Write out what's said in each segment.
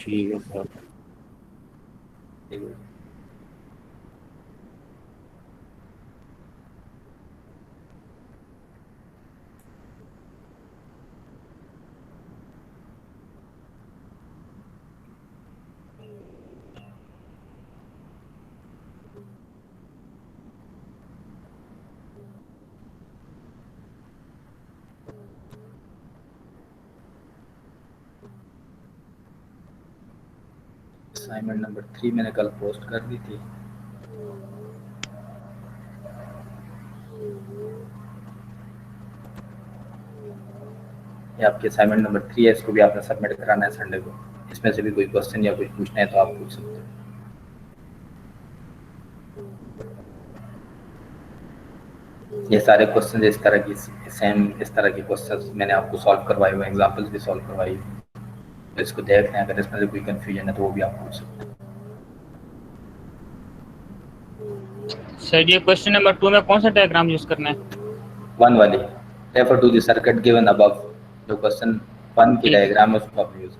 ठीक है सर। ठीक है। असाइनमेंट नंबर 3 मैंने कल पोस्ट कर दी थी। ये आपकी असाइनमेंट नंबर 3 है, इसको भी आपने सबमिट कराना है संडे को। इसमें से भी कोई क्वेश्चन या कुछ पूछना है तो आप पूछ सकते हो। ये सारे क्वेश्चन इस तरह की सेम इस तरह के क्वेश्चंस मैंने आपको सॉल्व करवाए हुए, एग्जांपल्स भी सॉल्व करवाई। तो इसको देख लें, अगर इसमें से कोई कंफ्यूजन है तो वो भी आप पूछ सकते हैं। सर ये क्वेश्चन नंबर 2 में कौन सा डायग्राम यूज करना है? 1 वाली refer to the circuit given above, जो क्वेश्चन 1 की ठीक है। डायग्राम है उसको आप यूज।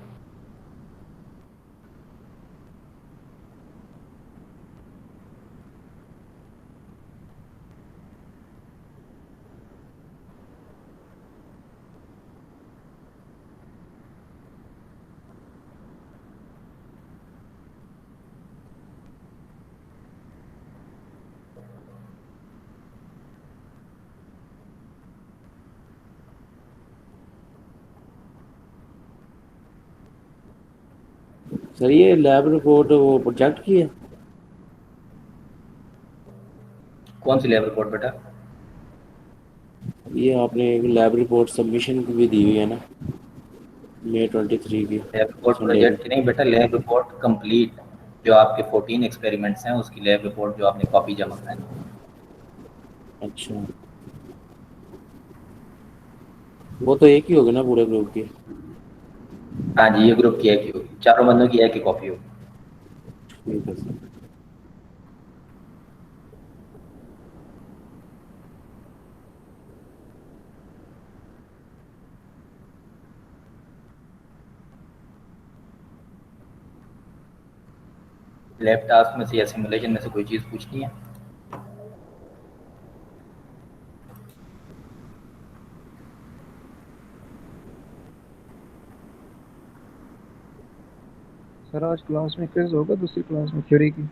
सर ये लैब रिपोर्ट वो प्रोजेक्ट की है? कौन सी लैब रिपोर्ट बेटा? ये आपने एक लैब रिपोर्ट सबमिशन की भी दी हुई है ना, May 23 की, लैब रिपोर्ट संडे को। प्रोजेक्ट की नहीं बेटा, लैब रिपोर्ट कंप्लीट जो आपके 14 एक्सपेरिमेंट्स हैं उसकी लैब रिपोर्ट जो आपने कॉपी जमा करानी। अच्छा, वो तो एक ही होगी ना पूरे ग्रुप की? हाँ जी, ये ग्रुप की एक ही होगी, चारों बंदों की एक ही कॉपी होगी। ठीक है सर। लैब टास्क में से या सिमुलेशन में से कोई चीज़ पूछनी है? सर आज क्लास में क्विज होगा, दूसरी क्लास में थ्योरी की।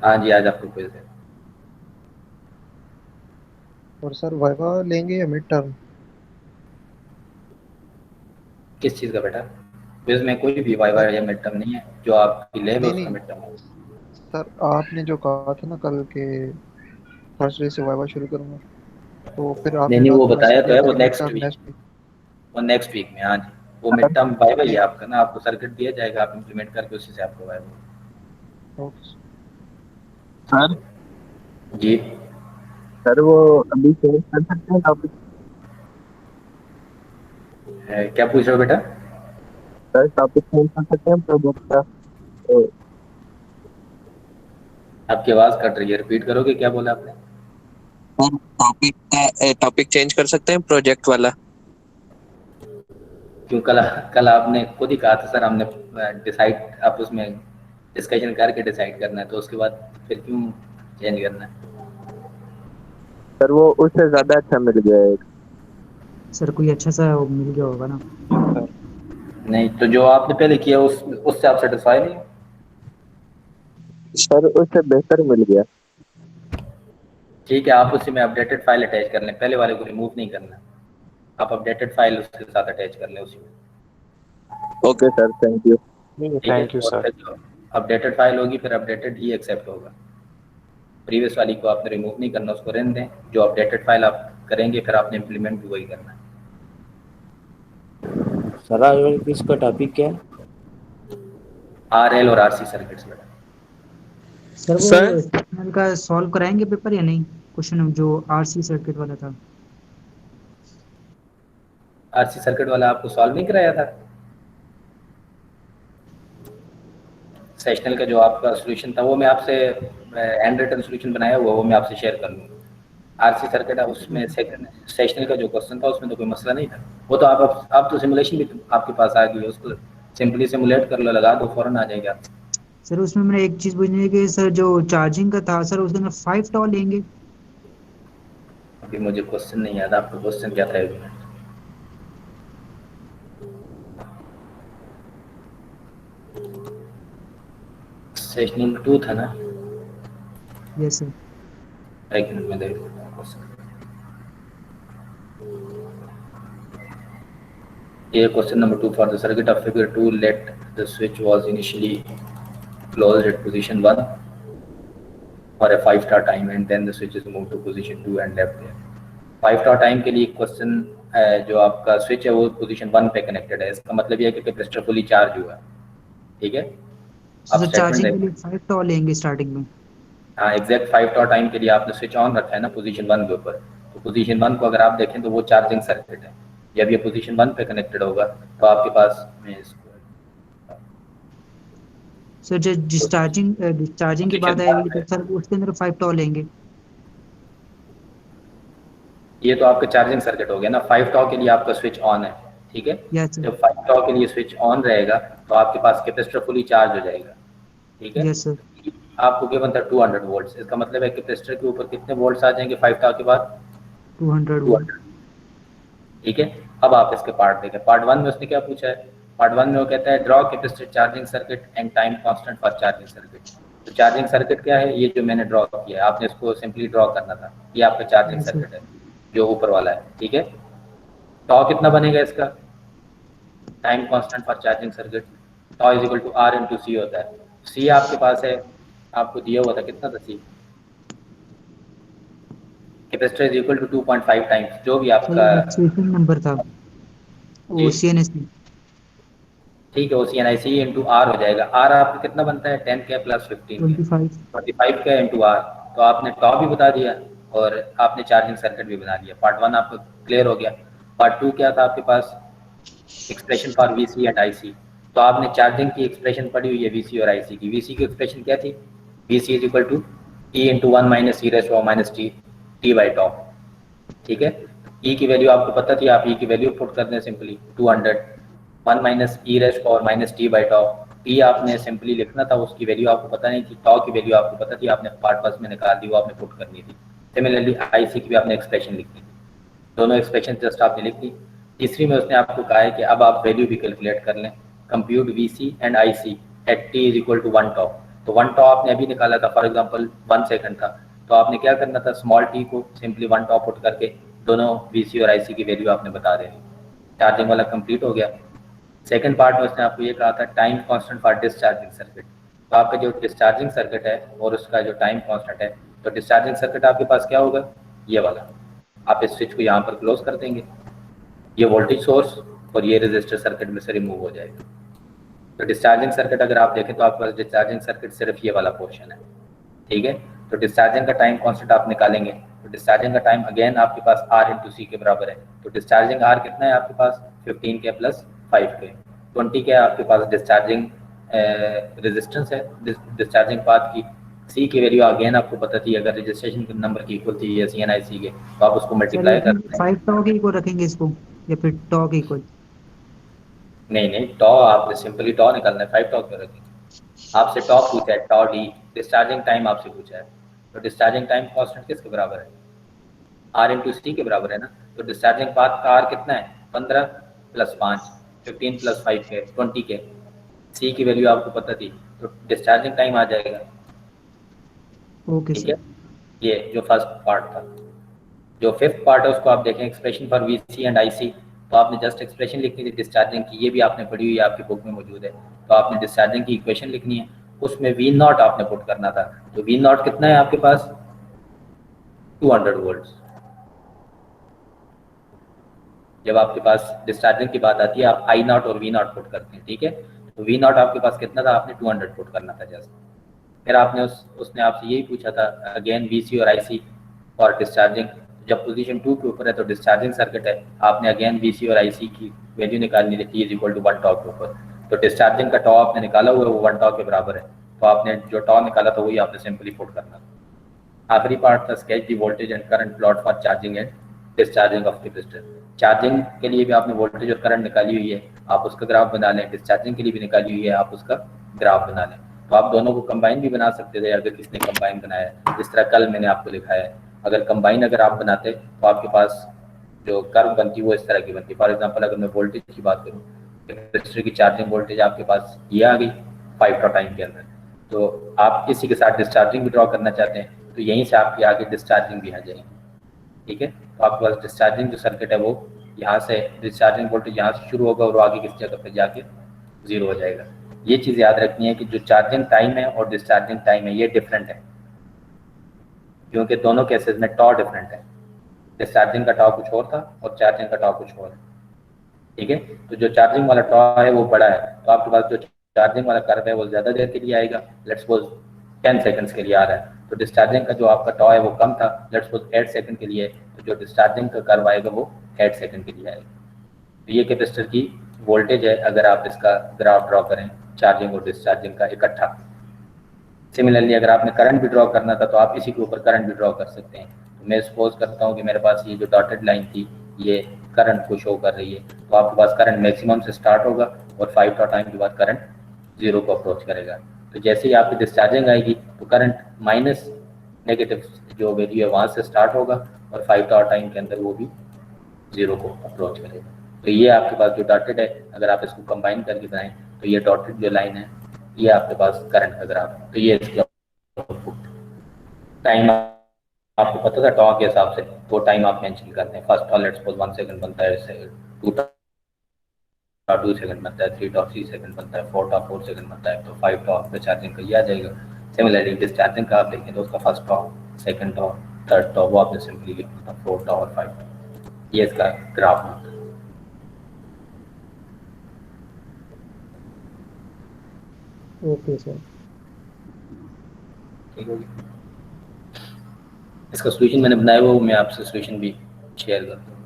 हाँ जी, आज आपको क्विज है। और सर वाइवा लेंगे या मिड टर्म? किस चीज़ का बेटा? क्विज में कोई भी वाइवा सर या मिड टर्म नहीं है, जो आपकी लैब है नहीं उसका नहीं, मिड टर्म है। सर आपने जो कहा था ना कल के थर्सडे से वाइवा शुरू करूंगा, तो फिर नहीं आपने नहीं, रात वो को बताया मैसेज तो किया है, था वो कि mid next term week. Next week. वो नेक्स्ट वीक में, हाँ जी। वो मिड टर्म वाइवा ही है ठीक। आपका ना, आपको सर्किट दिया जाएगा, आप इम्प्लीमेंट करके उसी से आपको वाइवा। ओके सर जी। सर वो अभी चेंज कर सकते हैं टॉपिक? क्या पूछ रहे हो बेटा? सर टॉपिक चेंज कर सकते हैं प्रोजेक्ट का? तो आपकी आवाज़ कट रही है, रिपीट करोगे, क्या बोला आपने? सर टॉपिक चेंज कर सकते हैं प्रोजेक्ट वाला? क्यों, कल कल आपने खुद ही कहा था सर, हमने डिसाइड आप उसमें डिस्कशन करके डिसाइड करना है, तो उसके बाद फिर क्यों चेंज करना है? सर वो उससे ज्यादा अच्छा मिल गया है। सर कोई अच्छा सा मिल गया होगा ना। नहीं तो जो आपने पहले किया उससे आप सेटिस्फाई नहीं हो? सर उससे बेहतर मिल गया। ठीक है, आप उसी में अपडेटेड फाइल अटैच कर लें, पहले वाले को रिमूव नहीं करना। आप अपडेटेड फाइल उसके साथ अटैच कर लें उसी में। Okay sir, thank you. ठीक है, थैंक यू और सर। फिर जो अपडेटेड फाइल होगी फिर अपडेटेड ही एक्सेप्ट होगा। प्रीवियस वाली को आपने रिमूव नहीं करना, उसको रहने दें। जो अपडेटेड फाइल आप करेंगे फिर आपने इम्प्लीमेंट भी वही करना है। सर आज किसका टॉपिक क्या है? RL और RC सर्किट्स में। सर वो सर एक्सटर्नल का सॉल्व कराएंगे पेपर या नहीं, क्वेश्चन जो आरसी सर्किट वाला था? RC सर्किट वाला आपको सॉल्व नहीं कराया था? सेशनल का जो आपका सोल्यूशन था वो मैं आपसे हैंड रिटन सोल्यूशन बनाया हुआ, वो मैं आपसे शेयर कर लूँगा। RC सर्किट है उसमें सेशनल का जो क्वेश्चन था उसमें तो कोई मसला नहीं था। वो तो आप तो सिमुलेशन भी आपके पास आ गई है, उसको सिंपली सिमुलेट कर लो, लगा दो, फौरन आ जाएगा। सर उसमें मैंने एक चीज पूछनी है कि सर जो चार्जिंग का था सर उसके अंदर 5 टॉ लेंगे। अभी मुझे क्वेश्चन नहीं याद, आपका क्वेश्चन क्या था? एक मिनट। सेशन नंबर 2 था ना? Yes sir. एक मिनट में देख लेता हूँ क्वेश्चन। ये question number 2 for the circuit of figure 2 let the switch was initially closed at position 1 for a 5 star time and then the switch is moved to position 2 and left there। 5 star time के लिए question जो आपका switch है वो position 1 पे connected है, इसका मतलब ये है कि कैपेसिटर फुली चार्ज हुआ है। ठीक है, अब सर चार्जिंग के लिए 5 टॉ लेंगे स्टार्टिंग में। हाँ एग्जैक्ट 5 टॉ टाइम के लिए आपने स्विच ऑन रखा है ना पोजीशन 1 के ऊपर, तो पोजीशन 1 को अगर आप देखें तो वो चार्जिंग सर्किट है। जब ये पोजीशन 1 पे कनेक्टेड होगा तो आपके पास सर जो डिस्चार्जिंग के बाद आएगी तो सर उसके अंदर 5 टॉ लेंगे। ये तो आपका चार्जिंग सर्किट हो गया ना। 5 टॉ के लिए आपका स्विच ऑन है, ठीक है। Yes sir. जब 5 टॉ के लिए स्विच ऑन रहेगा तो आपके पास कैपेसिटर फुली चार्ज हो जाएगा, ठीक है। Yes sir. आपको गिवन था 200 वोल्ट्स, इसका मतलब है कैपेसिटर के ऊपर कितने वोल्ट्स आ जाएंगे 5 टॉ के बाद? 200 वोल्ट। ठीक है, अब आप इसके पार्ट देखें। पार्ट 1 में उसने क्या पूछा है? पार्ट 1 में वो कहता है draw capacitor charging circuit and time constant for charging circuit. तो चार्जिंग सर्किट क्या है? ये जो मैंने ड्रॉ किया है, आपने इसको सिंपली ड्रॉ करना था। ये आपका चार्जिंग सर्किट है जो ऊपर वाला है, ठीक है। टॉ कितना बनेगा इसका? Time constant for charging circuit tau is equal to R into C होता है। सी आपके पास है, आपको दिया हुआ था, कितना था C? Capacitor is equal to 2.5 times जो भी आपका स्टेशन नंबर था ओसीएनएससी। ठीक है, OCNIC इंटू आर हो जाएगा। आर आपका कितना बनता है? 10 के प्लस 15 25 का इंटू आर। तो आपने टॉ भी बता दिया और आपने चार्जिंग सर्किट भी बना दिया। पार्ट 1 आपको क्लियर हो गया। पार्ट 2 क्या था आपके पास? Expression for VC and IC। तो आपने चार्जिंग की एक्सप्रेशन पढ़ी हुई है VC और IC की। VC की एक्सप्रेशन क्या थी? VC is equal to E into 1 minus e raise minus t by tau, ठीक है। E की वैल्यू आपको पता थी, आप E की वैल्यू पुट कर दें simply 200 1 minus e rays power minus t by toe. T आपने सिंपली लिखना था, उसकी वैल्यू आपको पता नहीं थी। टॉ की वैल्यू आपको पता थी, आपने पार्ट फर्स्ट में निकाल दी, वो आपने पुट करनी थी। सिमिलरली IC की भी आपने एक्सप्रेशन लिखनी थी, दोनों एक्सप्रेशन जस्ट आपने लिख दी। तीसरी में उसने आपको कहा है कि अब आप वैल्यू भी कैलकुलेट कर लें, compute VC and IC at T is equal to 1 tau. तो 1 टॉ आपने अभी निकाला था, फॉर एग्जाम्पल 1 सेकंड था, तो आपने क्या करना था? स्मॉल t को सिंपली 1 टॉ पुट करके दोनों VC और IC की वैल्यू आपने बता देनी। चार्जिंग वाला कंप्लीट हो गया। सेकंड पार्ट में उसने आपको ये कहा था time constant for discharging circuit. तो आपका जो डिस्चार्जिंग सर्किट है और उसका जो टाइम कांस्टेंट है, तो डिस्चार्जिंग सर्किट आपके पास क्या होगा? ये वाला। आप इस स्विच को यहाँ पर क्लोज कर देंगे, ये वोल्टेज सोर्स और ये रेजिस्टर सर्किट में से रिमूव हो जाएगा। तो डिस्चार्जिंग सर्किट अगर आप देखें तो आपके पास डिस्चार्जिंग सर्किट सिर्फ ये वाला पोर्शन है, ठीक है। तो डिस्चार्जिंग का टाइम कांस्टेंट आप निकालेंगे, तो डिस्चार्जिंग का टाइम अगेन आपके पास R इंटू सी के बराबर है। तो डिस्चार्जिंग R कितना है आपके पास? 15 के प्लस 5 के 20 के आपके पास डिस्चार्जिंग रेजिस्टेंस है डिस्चार्जिंग पाथ की। सी की वैल्यू अगेन आपको पता थी, अगर रजिस्ट्रेशन के नंबर की इक्वल थी CNIC के, तो आप उसको मल्टीप्लाई करते हैं। 5 टॉ के इक्वल रखेंगे इसको या फिर टॉ के इक्वल? नहीं, टॉ आपने सिंपली टॉ निकालना है, 5 टॉ क्यों रखेंगे? आपसे टॉ पूछा है, टॉ डी डिस्चार्जिंग टाइम आपसे पूछा है, तो डिस्चार्जिंग टाइम कांस्टेंट किसके बराबर है? R इंटू सी के बराबर है ना। तो डिस्चार्जिंग पाथ का R कितना है? 15 प्लस 5 15 प्लस 5 के 20 के। सी की वैल्यू आपको पता थी, तो डिस्चार्जिंग टाइम आ जाएगा। ओके ठीक है, सर। ये जो फर्स्ट पार्ट था। जो फिफ्थ पार्ट है उसको आप देखें, expression for VC and IC। तो आपने जस्ट एक्सप्रेशन लिखनी थी डिस्चार्जिंग की, ये भी आपने पढ़ी हुई है, आपकी बुक में मौजूद है। तो आपने डिस्चार्जिंग की इक्वेशन लिखनी है, उसमें V0 आपने पुट करना था। तो V0 कितना है आपके पास? 200 वोल्ट्स। जब आपके पास डिस्चार्जिंग की बात आती है आप I0 और V0 पुट करते हैं, ठीक है। तो V0 आपके पास कितना था? आपने 200 पुट करना था जस्ट। फिर आपने उसने आपसे यही पूछा था अगेन VC और IC और डिस्चार्जिंग। जब पोजीशन 2 के ऊपर है तो डिस्चार्जिंग सर्किट है, आपने अगेन VC और IC की वैल्यू निकालनी थी T इज इक्वल टू 1 टॉ के ऊपर। तो डिस्चार्जिंग का टॉ आपने निकाला हुआ है, वो 1 टॉ के बराबर है। तो आपने जो टॉ निकाला था वही आपने सिंपली पुट करना था। आखिरी पार्ट था sketch the voltage and current plot for charging and discharging of capacitor. Charging के लिए भी आपने वोल्टेज और करंट निकाली हुई है, आप उसका ग्राफ बना लें, डिस्चार्जिंग के लिए भी निकाली हुई है, आप उसका ग्राफ बना लें। तो आप दोनों को कंबाइन भी बना सकते थे अगर किसने कंबाइन बनाया है, जिस तरह कल मैंने आपको दिखाया है। अगर कंबाइन अगर आप बनाते तो आपके पास जो कर्व बनती वो इस तरह की बनती। फॉर एग्जांपल अगर मैं वोल्टेज की बात करूँ, कैपेसिटर की चार्जिंग वोल्टेज आपके पास ये आ गई 5 टाइम के अंदर, तो आप इसी के साथ डिस्चार्जिंग भी ड्रॉ करना चाहते हैं तो यहीं से आपकी आगे डिस्चार्जिंग भी आ जाएगी। ठीक है, तो आपके पास डिस्चार्जिंग जो सर्किट है वो यहाँ से डिस्चार्जिंग वोल्टेज यहाँ से शुरू होगा और वो आगे किस जगह पे जाके 0 हो जाएगा। ये चीज़ याद रखनी है कि जो चार्जिंग टाइम है और डिस्चार्जिंग टाइम है ये डिफरेंट है, क्योंकि दोनों केसेस में टॉ डिफरेंट है। डिस्चार्जिंग का टॉ कुछ और था और चार्जिंग का टॉ कुछ और है। ठीक है, तो जो चार्जिंग वाला टॉ है वो बड़ा है, तो आपके पास जो चार्जिंग वाला कर्व है वो ज़्यादा देर के लिए आएगा, लेट्स सपोज 10 सेकंड्स के लिए आ रहा है। तो डिस्चार्जिंग का जो आपका टॉ है वो कम था, लेट्स सपोज 8 सेकंड के लिए, तो जो डिस्चार्जिंग का कर्व आएगा वो 8 सेकंड के लिए आएगा। तो ये कैपेसिटर की वोल्टेज है अगर आप इसका ग्राफ ड्रॉ करें चार्जिंग और डिस्चार्जिंग का इकट्ठा। सिमिलरली अगर आपने करंट भी ड्रॉ करना था तो आप इसी के ऊपर करंट भी ड्रॉ कर सकते हैं। तो मैं सपोज करता हूँ कि मेरे पास ये जो डॉटेड लाइन थी ये करंट को शो कर रही है, तो आपके पास करंट मैक्सिमम से स्टार्ट होगा और 5 टाइम के बाद करंट 0 को अप्रोच करेगा। तो जैसे ही आपकी डिस्चार्जिंग आएगी तो करंट माइनस नेगेटिव जो वैल्यू है वहाँ से स्टार्ट होगा और 5 टाइम के अंदर वो भी 0 को अप्रोच करेगा। तो ये आपके पास जो डॉटेड है अगर आप इसको कंबाइन करके बनाएं तो ये डॉटेड जो लाइन है ये आपके पास करंट का ग्राफ है। तो ये इसकी आउटपुट टाइम आपको पता था टॉ के हिसाब से, तो टाइम आप मेंशन करते हैं। First tau let's suppose 1 second बनता है, 2 टॉ 2 सेकंड बनता है, 3 टॉ 3 सेकंड बनता है, 4 टॉ 4 सेकंड बनता है, तो 5 टॉ पे चार्जिंग का ये आ जाएगा। सिमिलरली डिस्चार्जिंग का आप देखें तो उसका फर्स्ट टॉ, सेकंड टॉ, थर्ड टॉ वो आपने सिंपली लिखना था 4 टॉ और 5 टॉ। ये इसका ग्राफ होता है। Okay sir. ठीक होगी, इसका सोल्यूशन मैंने बनाया हुआ मैं आपसे सोल्यूशन भी शेयर करता हूँ।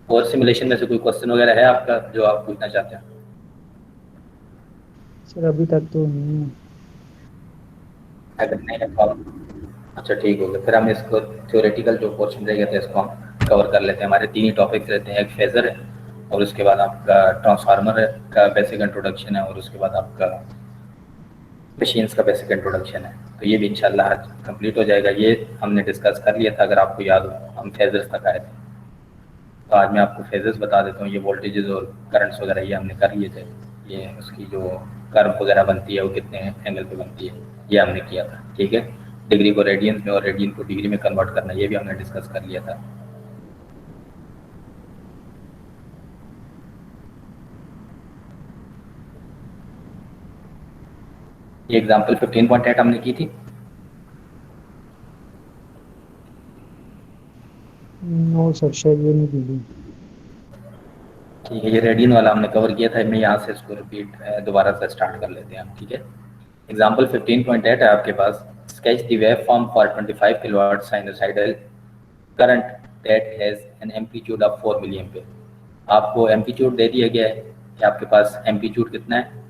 और सिमुलेशन में से कोई क्वेश्चन वगैरह है आपका जो आप पूछना चाहते हैं? सर अभी तक तो नहीं है। अगर नहीं है तो अच्छा ठीक हो गया, फिर हम इसको थ्योरेटिकल जो पोर्शन रहेगा तो इसको हम कवर कर लेते हैं। हमारे 3 ही टॉपिक्स रहते हैं, एक फेजर है और उसके बाद आपका ट्रांसफार्मर का बेसिक इंट्रोडक्शन है और उसके बाद आपका मशीन्स का बेसिक इंट्रोडक्शन है। तो ये भी इंशाल्लाह आज कंप्लीट हो जाएगा। ये हमने डिस्कस कर लिया था, अगर आपको याद हो हम फेजर्स तक आए थे, तो आज मैं आपको फेजर्स बता देता हूँ। ये वोल्टेजेस और करंट्स वगैरह ये हमने कर लिए थे। ये उसकी जो कर्व वगैरह बनती है वो कितने एंगल पे बनती है ये हमने किया था। ठीक है, डिग्री को रेडियंस में और रेडियन को डिग्री में कन्वर्ट करना ये भी हमने डिस्कस कर लिया था। ये एग्जांपल 15.8 हमने की थी। नो सर शायद ये नहीं दी। ठीक है, ये रेडियन वाला हमने कवर किया था। मैं यहाँ से इसको रिपीट दोबारा से स्टार्ट कर लेते हैं हम। ठीक है, एग्जांपल 15.8 है आपके पास। Sketch the wave form for 25 kilowatt sinusoidal current that has an amplitude of 4 milli ampere. आपको एम्पलीट्यूड दे दिया गया है कि आपके पास एम्पलीट्यूड कितना है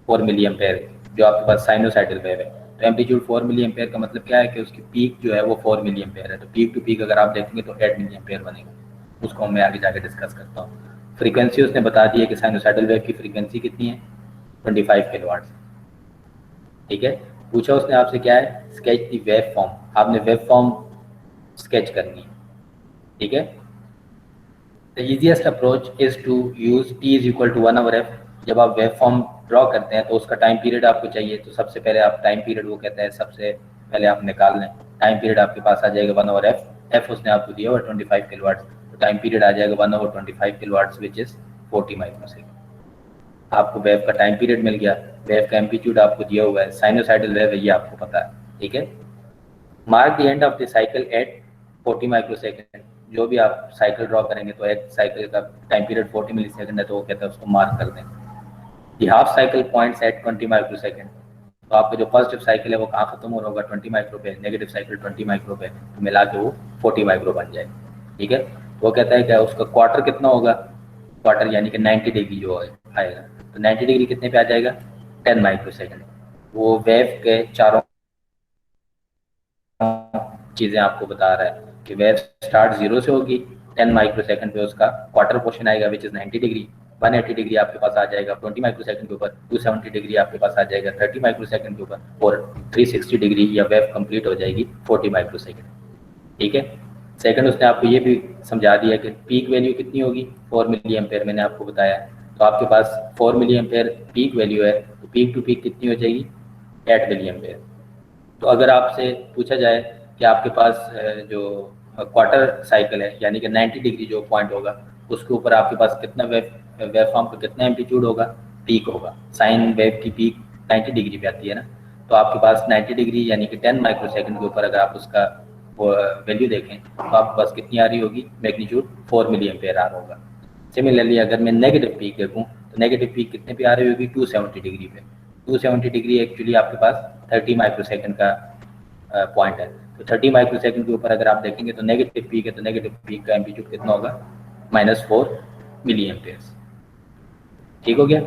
4 मिली एम्पीयर, जो आपके पास साइनोसाइडल वेव है। तो एम्पलीट्यूड 4 मिली एम्पीयर का मतलब क्या है कि उसकी पीक जो है वो 4 मिली एम्पीयर है। तो पीक टू पीक अगर आप देखेंगे तो 8 मिली एम्पीयर बनेगा, उसको मैं आगे जाके डिस्कस करता हूँ। फ्रीक्वेंसी उसने बता दी है कि साइनोसाइडल वेव की फ्रीक्वेंसी कितनी है 25 किलोवाट। ठीक है, पूछा उसने आपसे क्या है, स्केच दी वेव फॉर्म। आपने वेव फॉर्म स्केच करनी है। ठीक है, the easiest approach is to use T is equal to 1 over F. जब आप वेव फॉर्म ड्रॉ करते हैं तो उसका टाइम पीरियड आपको चाहिए, तो सबसे पहले आप टाइम पीरियड वो कहते हैं सबसे पहले आप निकाल लें। टाइम पीरियड आपके पास आ जाएगा 1 ओवर एफ। एफ उसने आपको दिया हुआ 25 किलोवाट, तो टाइम पीरियड आ जाएगा 1 over 25 kilowatt which is 40 microsecond. आपको वेव का टाइम पीरियड मिल गया, वेव का एम्पलीट्यूड आपको दिया हुआ है, साइनोसाइडल वेव है ये आपको पता है। ठीक है, mark the end of the cycle at 40 microsecond. जो भी आप साइकिल ड्रॉ करेंगे तो एक साइकिल का टाइम पीरियड 40 मिली सेकंड है, तो वो कहता है उसको मार्क कर दें। The half cycle points at 20 microsecond. तो आपका जो पॉजिटिव साइकिल है वो कहाँ खत्म हो रहा होगा 20 माइक्रो पे, नेगेटिव साइकिल 20 माइक्रो पे, तो मिला के वो 40 माइक्रो बन जाए। ठीक है, तो वो कहता है कि उसका क्वार्टर कितना होगा, क्वार्टर यानी कि 90 डिग्री जो आएगा, तो 90 डिग्री कितने पे आ जाएगा 10 माइक्रो सेकंड। वो वेव के चारों चीज़ें आपको बता रहा है कि वेव स्टार्ट 0 से होगी, 10 माइक्रोसेकंड पे उसका क्वार्टर पोर्शन आएगा विच इज़ 90 डिग्री, 180 डिग्री आपके पास आ जाएगा 20 माइक्रोसेकंड के ऊपर, 270 डिग्री आपके पास आ जाएगा 30 माइक्रोसेकंड के ऊपर, और 360 डिग्री या वेव कंप्लीट हो जाएगी 40 माइक्रोसेकंड। ठीक है। सेकंड उसने आपको ये भी समझा दिया कि पीक वैल्यू कितनी होगी, 4 मिली एम्पेयर मैंने आपको बताया। तो आपके पास 4 मिली एम्पेयर पीक वैल्यू है, तो पीक टू पीक कितनी हो जाएगी, 8 मिली एम्पेयर। तो अगर आपसे पूछा जाए कि आपके पास जो क्वार्टर साइकिल है यानी कि 90 डिग्री जो पॉइंट होगा उसके ऊपर आपके पास कितना वेव फॉर्म पर कितना एम्पलीट्यूड होगा, पीक होगा। साइन वेव की पीक 90 डिग्री पे आती है ना, तो आपके पास 90 डिग्री यानी कि 10 माइक्रोसेकंड के ऊपर अगर आप उसका वैल्यू देखें तो आपके पास कितनी आ रही होगी, मैग्नीट्यूड 4 मिली एम्पेयर आ रहा होगा। सिमिलरली अगर मैं नेगेटिव पीक देखूँ तो नेगेटिव पीक कितने पे आ रही होगी, 270 डिग्री पे। 270 डिग्री एक्चुअली आपके पास 30 माइक्रोसेकंड का पॉइंट है। तो 30 माइक्रोसेकंड के ऊपर अगर आप देखेंगे तो नेगेटिव पीक है, तो नेगेटिव पीक का एम्पलीट्यूड कितना होगा, -4 मिली एम्पेयर्स। ठीक हो गया।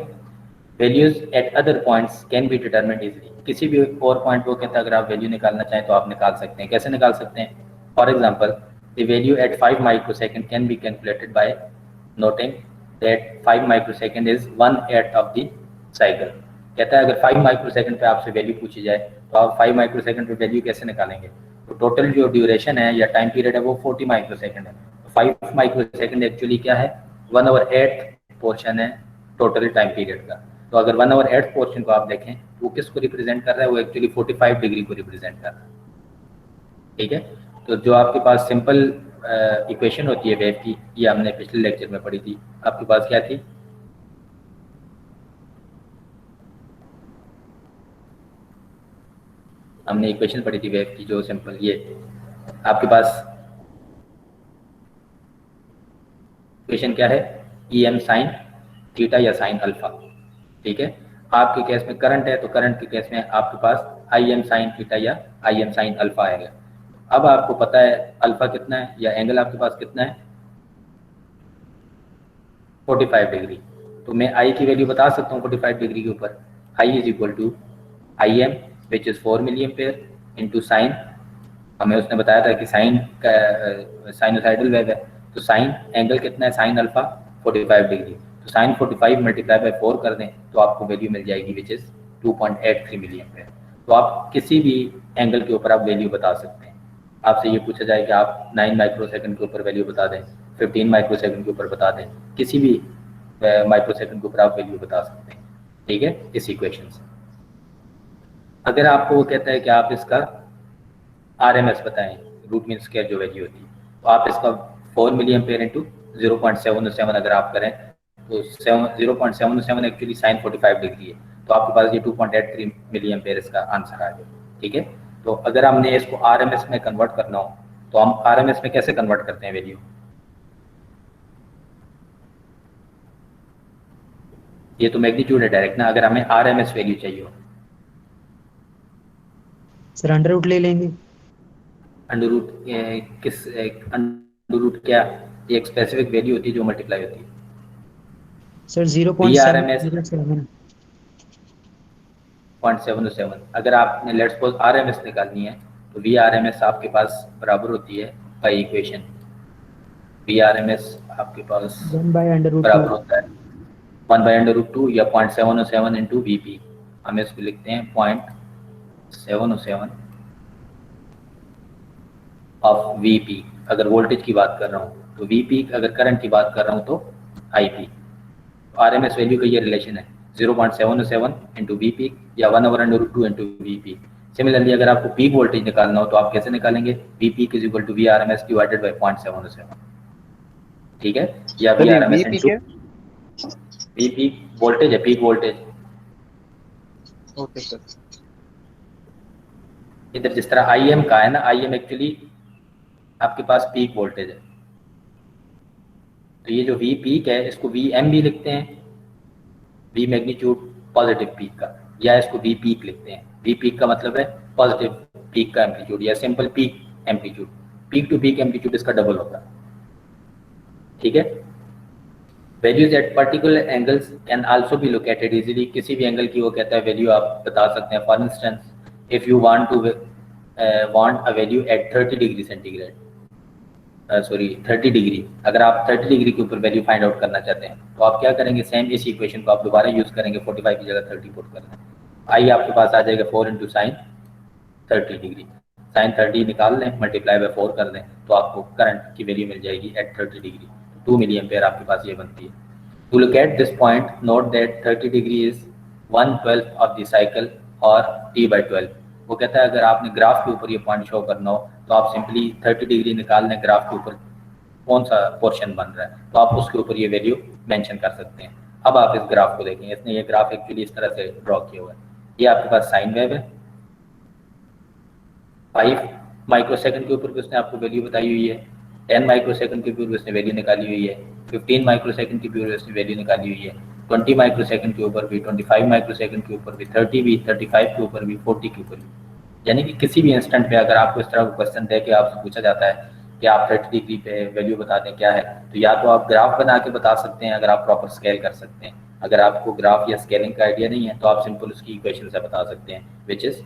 Values eight other points can be determined easily, किसी भी और पॉइंट को कहता है अगर आप वैल्यू निकालना चाहें तो आप निकाल सकते हैं। कैसे निकाल सकते हैं, for example the value at 5 microsecond can be calculated by noting that 5 microsecond is 1/8 of the cycle. कहता है अगर 5 माइक्रोसेकंड पे आपसे वैल्यू पूछी जाए तो आप 5 माइक्रोसेकंड पे वैल्यू कैसे निकालेंगे। तो टोटल जो ड्यूरेशन है या टाइम पीरियड है वो 40 माइक्रोसेकंड है। 5 माइक्रोसेकंड एक्चुअली क्या है, 1/8 पोर्शन है टोटल टाइम पीरियड का। तो अगर 1/8 पोर्शन को आप देखें वो किसको रिप्रेजेंट कर रहा है, वो एक्चुअली 45 डिग्री को रिप्रेजेंट कर रहा है। ठीक है। तो जो आपके पास सिंपल इक्वेशन होती है वेव की, ये हमने पिछले लेक्चर में पढ़ी थी। आपके पास क्या थी, हमने इक्वेशन पढ़ी थी वेव की जो सिंपल, ये आपके पास इक्वेशन क्या है, EM साइन थीटा या साइन अल्फा। ठीक है। आपके केस में करंट है तो करंट के केस में आपके पास IM साइन थीटा या IM साइन अल्फा आएगा। अब आपको पता है अल्फा कितना है या एंगल आपके पास कितना है, 45 डिग्री। तो मैं I की वैल्यू बता सकता हूँ 45 डिग्री के ऊपर, I is equal to IM which is 4 milli ampere into sine, हमें उसने बताया था कि साइन का साइनोसाइडल वेव है, तो साइन एंगल कितना है, साइन अल्फा 45 डिग्री। तो साइन 45 मल्टीप्लाई बाय 4 कर दें तो आपको वैल्यू मिल जाएगी विच इज 2.83 मिली एम्पेयर। तो आप किसी भी एंगल के ऊपर आप वैल्यू बता सकते हैं। आपसे ये पूछा जाए कि आप 9 माइक्रोसेकंड के ऊपर वैल्यू बता दें, 15 माइक्रोसेकंड के ऊपर बता दें, किसी भी माइक्रोसेकंड के ऊपर आप वैल्यू बता सकते हैं। ठीक है, इस इक्वेशन से। अगर आपको वो कहता है कि आप इसका RMS बताएं, रूट मीन स्क्वायर जो वैल्यू होती है, तो आप इसका 4 मिली एम्पेयर इंटू 0.77 अगर आप करें तो 0.77 एक्चुअली साइन 45 डिग्री है, तो आपके पास ये 2.83 मिली एम्पेयर इसका आंसर आ गया। ठीक है। तो अगर हमने इसको RMS में कन्वर्ट करना हो तो हम RMS में कैसे कन्वर्ट करते हैं वैल्यू, ये तो मैग्नीट्यूड है डायरेक्ट ना, अगर हमें RMS वैल्यू चाहिए हो सर अंडर रूट ले लेंगे। अंडर रूट किस, अंडर रूट क्या, ये एक स्पेसिफिक वैल्यू होती है जो मल्टीप्लाई होती है सर 0.77। अगर आपने लेट्स सपोज RMS निकालनी है तो VRMS आपके पास बराबर होती है बाई इक्वेशन, VRMS आपके पास 1/√2 बराबर होता है 1/√2 या 0.707 इंटू VP। हम इसको लिखते हैं 0.707 ऑफ VP। अगर वोल्टेज की बात कर रहा हूँ तो VP, अगर करंट की बात कर रहा हूँ तो IP। RMS वैल्यू का ये रिलेशन है 0.707 इंटू VP या 1/√2 इंटू VP। सिमिलरली अगर आपको पीक वोल्टेज निकालना हो तो आप कैसे निकालेंगे, VP is equal to VRMS divided by 0.707। ठीक है, या VRMS इंटू VP वोल्टेज है, पीक वोल्टेज। Okay sir. इधर जिस तरह IM का है ना, IM एक्चुअली आपके पास पीक वोल्टेज है, तो ये जो V पीक है इसको VM भी लिखते हैं, V मैग्नीट्यूड पॉजिटिव पीक का, या इसको V पीक लिखते हैं। V पीक का मतलब है पॉजिटिव पीक का एम्पलीट्यूड या simple peak amplitude. Peak to peak amplitude इसका डबल होगा। ठीक है। Values at particular angles can also be located easily, किसी भी एंगल की वो कहता है वैल्यू आप बता सकते हैं। For instance if you want to want a value at 30 degree centigrade, sorry 30 degree, अगर आप 30 डिग्री के ऊपर वैल्यू फाइंड आउट करना चाहते हैं तो आप क्या करेंगे, सेम इस इक्वेशन को आप दोबारा यूज़ करेंगे, 45 की जगह 30 पुट करना है। आई आपके पास आ जाएगा 4 इंटू साइन 30 डिग्री, साइन 30 निकाल लें, मल्टीप्लाई बाय 4 कर दें तो आपको करंट की वैल्यू मिल जाएगी एट 30 डिग्री, 2 मिली एम्पेयर आपके पास ये बनती है। To look at this point, note that 30 degree is 1/12 of the cycle और t/12। वो कहता है अगर आपने ग्राफ के ऊपर ये पॉइंट शो करना हो तो आप सिंपली 30 डिग्री निकाल लें, ग्राफ के ऊपर कौन सा पोर्शन बन रहा है तो आप उसके ऊपर ये वैल्यू मेंशन कर सकते हैं। अब आप इस ग्राफ को देखें, इसने ये ग्राफ एक्चुअली इस तरह से ड्रॉ किया हुआ है। ये आपके पास साइन वेव है, 5 माइक्रोसेकंड के ऊपर भी उसने आपको वैल्यू बताई हुई है, 10 माइक्रोसेकंड के ऊपर भी उसने वैल्यू निकाली हुई है, 15 माइक्रोसेकंड की भी उसने वैल्यू निकाली हुई है, 20 माइक्रोसेकंड के ऊपर भी, 25 माइक्रोसेकंड के ऊपर भी, 30 भी, 35 के ऊपर भी, 40 के ऊपर भी। यानी कि किसी भी इंस्टेंट पे अगर आपको इस तरह का क्वेश्चन दे के आपसे पूछा जाता है कि आप 30 डिग्री पे वैल्यू बता दें क्या है, तो या तो आप ग्राफ बना के बता सकते हैं अगर आप प्रॉपर स्केल कर सकते हैं। अगर आपको ग्राफ या स्केलिंग का आइडिया नहीं है तो आप सिंपल उसकी इक्वेशन से बता सकते हैं, which is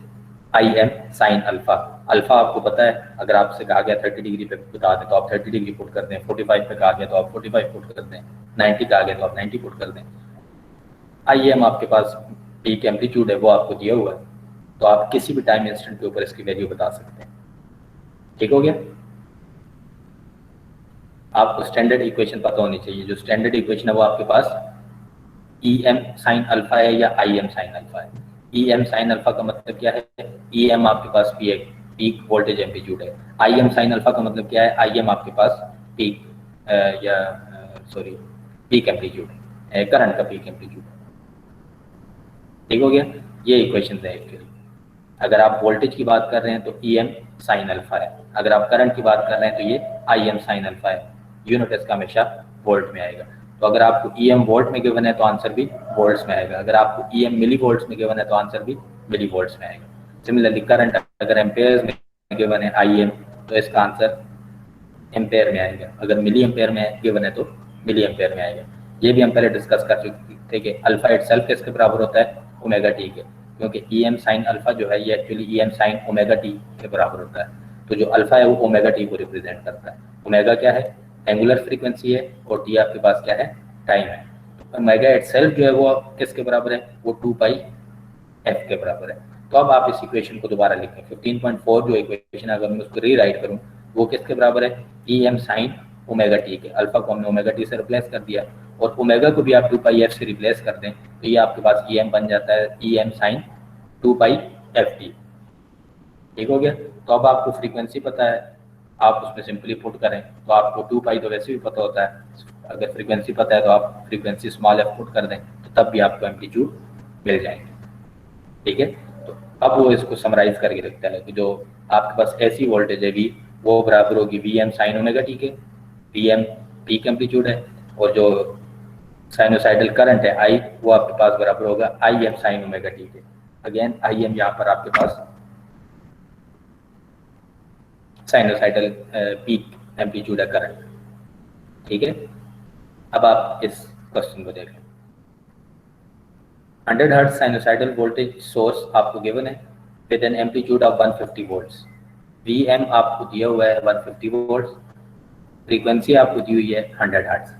I m sine alpha. Alpha आपको पता है, अगर आपसे कहा गया 30 डिग्री पे बता दें तो आप 30 डिग्री पुट कर दें, 45 पे कहा गया तो आप 45 पुट कर दें, 90 कहा गया तो आप 90 पुट कर दें। आई एम आपके पास पीक एम्पलीट्यूड है वो आपको दिया हुआ है, तो आप किसी भी टाइम इंस्टेंट के ऊपर इसकी वैल्यू बता सकते हैं। ठीक हो गया? आपको स्टैंडर्ड इक्वेशन पता होनी चाहिए, जो स्टैंडर्ड इक्वेशन है वो आपके पास ई एम साइन अल्फा है या आई एम साइन अल्फा है। ई एम साइन अल्फा का मतलब क्या है, ई एम आपके पास पीक वोल्टेज एम्पलीट्यूड है, आई एम साइन अल्फा का मतलब क्या है, आई एम आपके पास पीक पीक एम्पलीट्यूड है, करंट का पीक एम्पलीट्यूड। ठीक हो गया? ये इक्वेशन है एक्चुअली। अगर आप वोल्टेज की बात कर रहे हैं तो ई एम साइन अल्फा है, अगर आप करंट की बात कर रहे हैं तो ये आई एम साइन अल्फा है। यूनिट इसका हमेशा वोल्ट में आएगा, तो अगर आपको ई एम वोल्ट में गिवन है तो आंसर भी वोल्ट्स में आएगा, अगर आपको ई एम मिली वोल्ट्स में गिवन है तो आंसर भी मिली वोल्ट्स में आएगा। सिमिलरली करंट अगर एम्पेयर्स में गिवन है आई एम तो इसका आंसर एम्पेयर में आएगा, अगर मिली एम्पेयर में गिवन है तो मिली एम्पेयर में आएगा। ये भी हम पहले डिस्कस कर चुके थे कि अल्फा इटसेल्फ किसके बराबर होता है, ओमेगा टी के, क्योंकि ई एम साइन अल्फा जो है ये actually e m sine omega t के बराबर होता है। तो जो अल्फा है वो ओमेगा टी को रिप्रेजेंट करता है। ओमेगा क्या है, एंगुलर फ्रीक्वेंसी है, और टी आपके पास क्या है, टाइम है। तो ओमेगा इटसेल्फ जो है वो किसके बराबर है, वो 2 पाई एफ के बराबर है। तो अब आप इस इक्वेशन को दोबारा लिखें, 15.4 जो इक्वेशन अगर मैं उसको रीराइट करूँ वो किसके बराबर है, e m sine omega t के। अल्फा को हमने ओमेगा टी से रिप्लेस कर दिया और ओमेगा को भी आप 2 पाई एफ से रिप्लेस कर दें तो ये आपके पास ई एम बन जाता है ई एम साइन 2 पाई एफ टी। ठीक हो गया? तो अब आपको फ्रीक्वेंसी पता है, आप उसमें सिंपली पुट करें तो आपको 2 पाई तो वैसे भी पता होता है, अगर फ्रीक्वेंसी पता है तो आप फ्रीक्वेंसी स्मॉल एफ पुट कर दें तो तब भी आपको एम्पलीट्यूड मिल जाएंगे। ठीक है? तो अब वो इसको समराइज करके रखता है कि जो आपके पास ऐसी वोल्टेज है वी, वो बराबर होगी V m sine omega t के, वी एम पीक एम्पलीट्यूड है, और जो साइनोसाइडल करंट है आई वो आपके पास बराबर होगा I m sine omega t के। अगेन आई एम यहाँ पर आपके पास साइनोसाइडल पीक एम्पलीट्यूड है करंट। ठीक है? अब आप इस क्वेश्चन को देखें, 100 हर्ट्ज साइनोसाइडल वोल्टेज सोर्स आपको गिवन है with an amplitude of 150 volts, V m आपको दिया हुआ है 150 वोल्ट्स, फ्रीक्वेंसी आपको दी हुई है 100 hertz.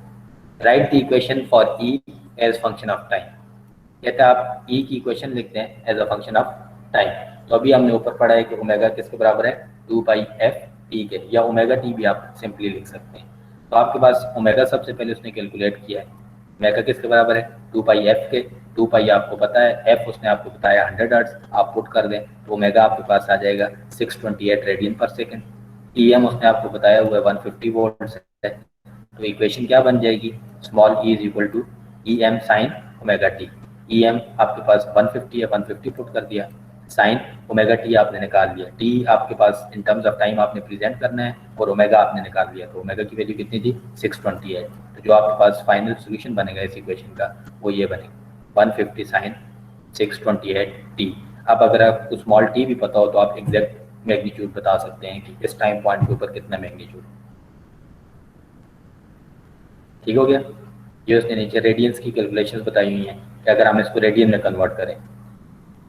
Write the equation for e as function of time. कहते हैं आप ई की इक्वेशन लिखते हैं as a function of time. तो अभी हमने ऊपर पढ़ा है कि ओमेगा किसके बराबर है, 2 पाई एफ टी के, या ओमेगा टी भी आप सिंपली लिख सकते हैं। तो आपके पास ओमेगा सबसे पहले उसने कैलकुलेट किया है, ओमेगा किसके बराबर है, 2 पाई एफ के। 2 पाई आपको पता है, एफ उसने आपको बताया 100 हर्ट्ज, आप पुट कर दें तो ओमेगा आपके पास आ जाएगा 628 रेडियन पर सेकेंड। ई एम उसने आपको बताया हुआ है 150 वोल्ट्स है, तो इक्वेशन क्या बन जाएगी, small e is equal to e m sine omega t. E m आपके पास 150 है, 150 पुट कर दिया, साइन ओमेगा टी आपने निकाल लिया, टी आपके पास इन टर्म्स ऑफ टाइम आपने प्रेजेंट करना है, और ओमेगा आपने निकाल लिया, तो ओमेगा की वैल्यू कितनी थी, 628। तो जो आपके पास फाइनल सोल्यूशन बनेगा इस इक्वेशन का वो ये बनेगा 150 साइन 628 टी। अब अगर आपको स्मॉल टी भी पता हो तो आप एग्जैक्ट मैग्नीट्यूड बता सकते हैं कि इस टाइम पॉइंट के ऊपर कितना मैग्नीट्यूड। ठीक हो गया? ये उसने नीचे रेडियंस की कैलकुलेशंस बताई हुई हैं कि अगर हम इसको रेडियन में कन्वर्ट करें,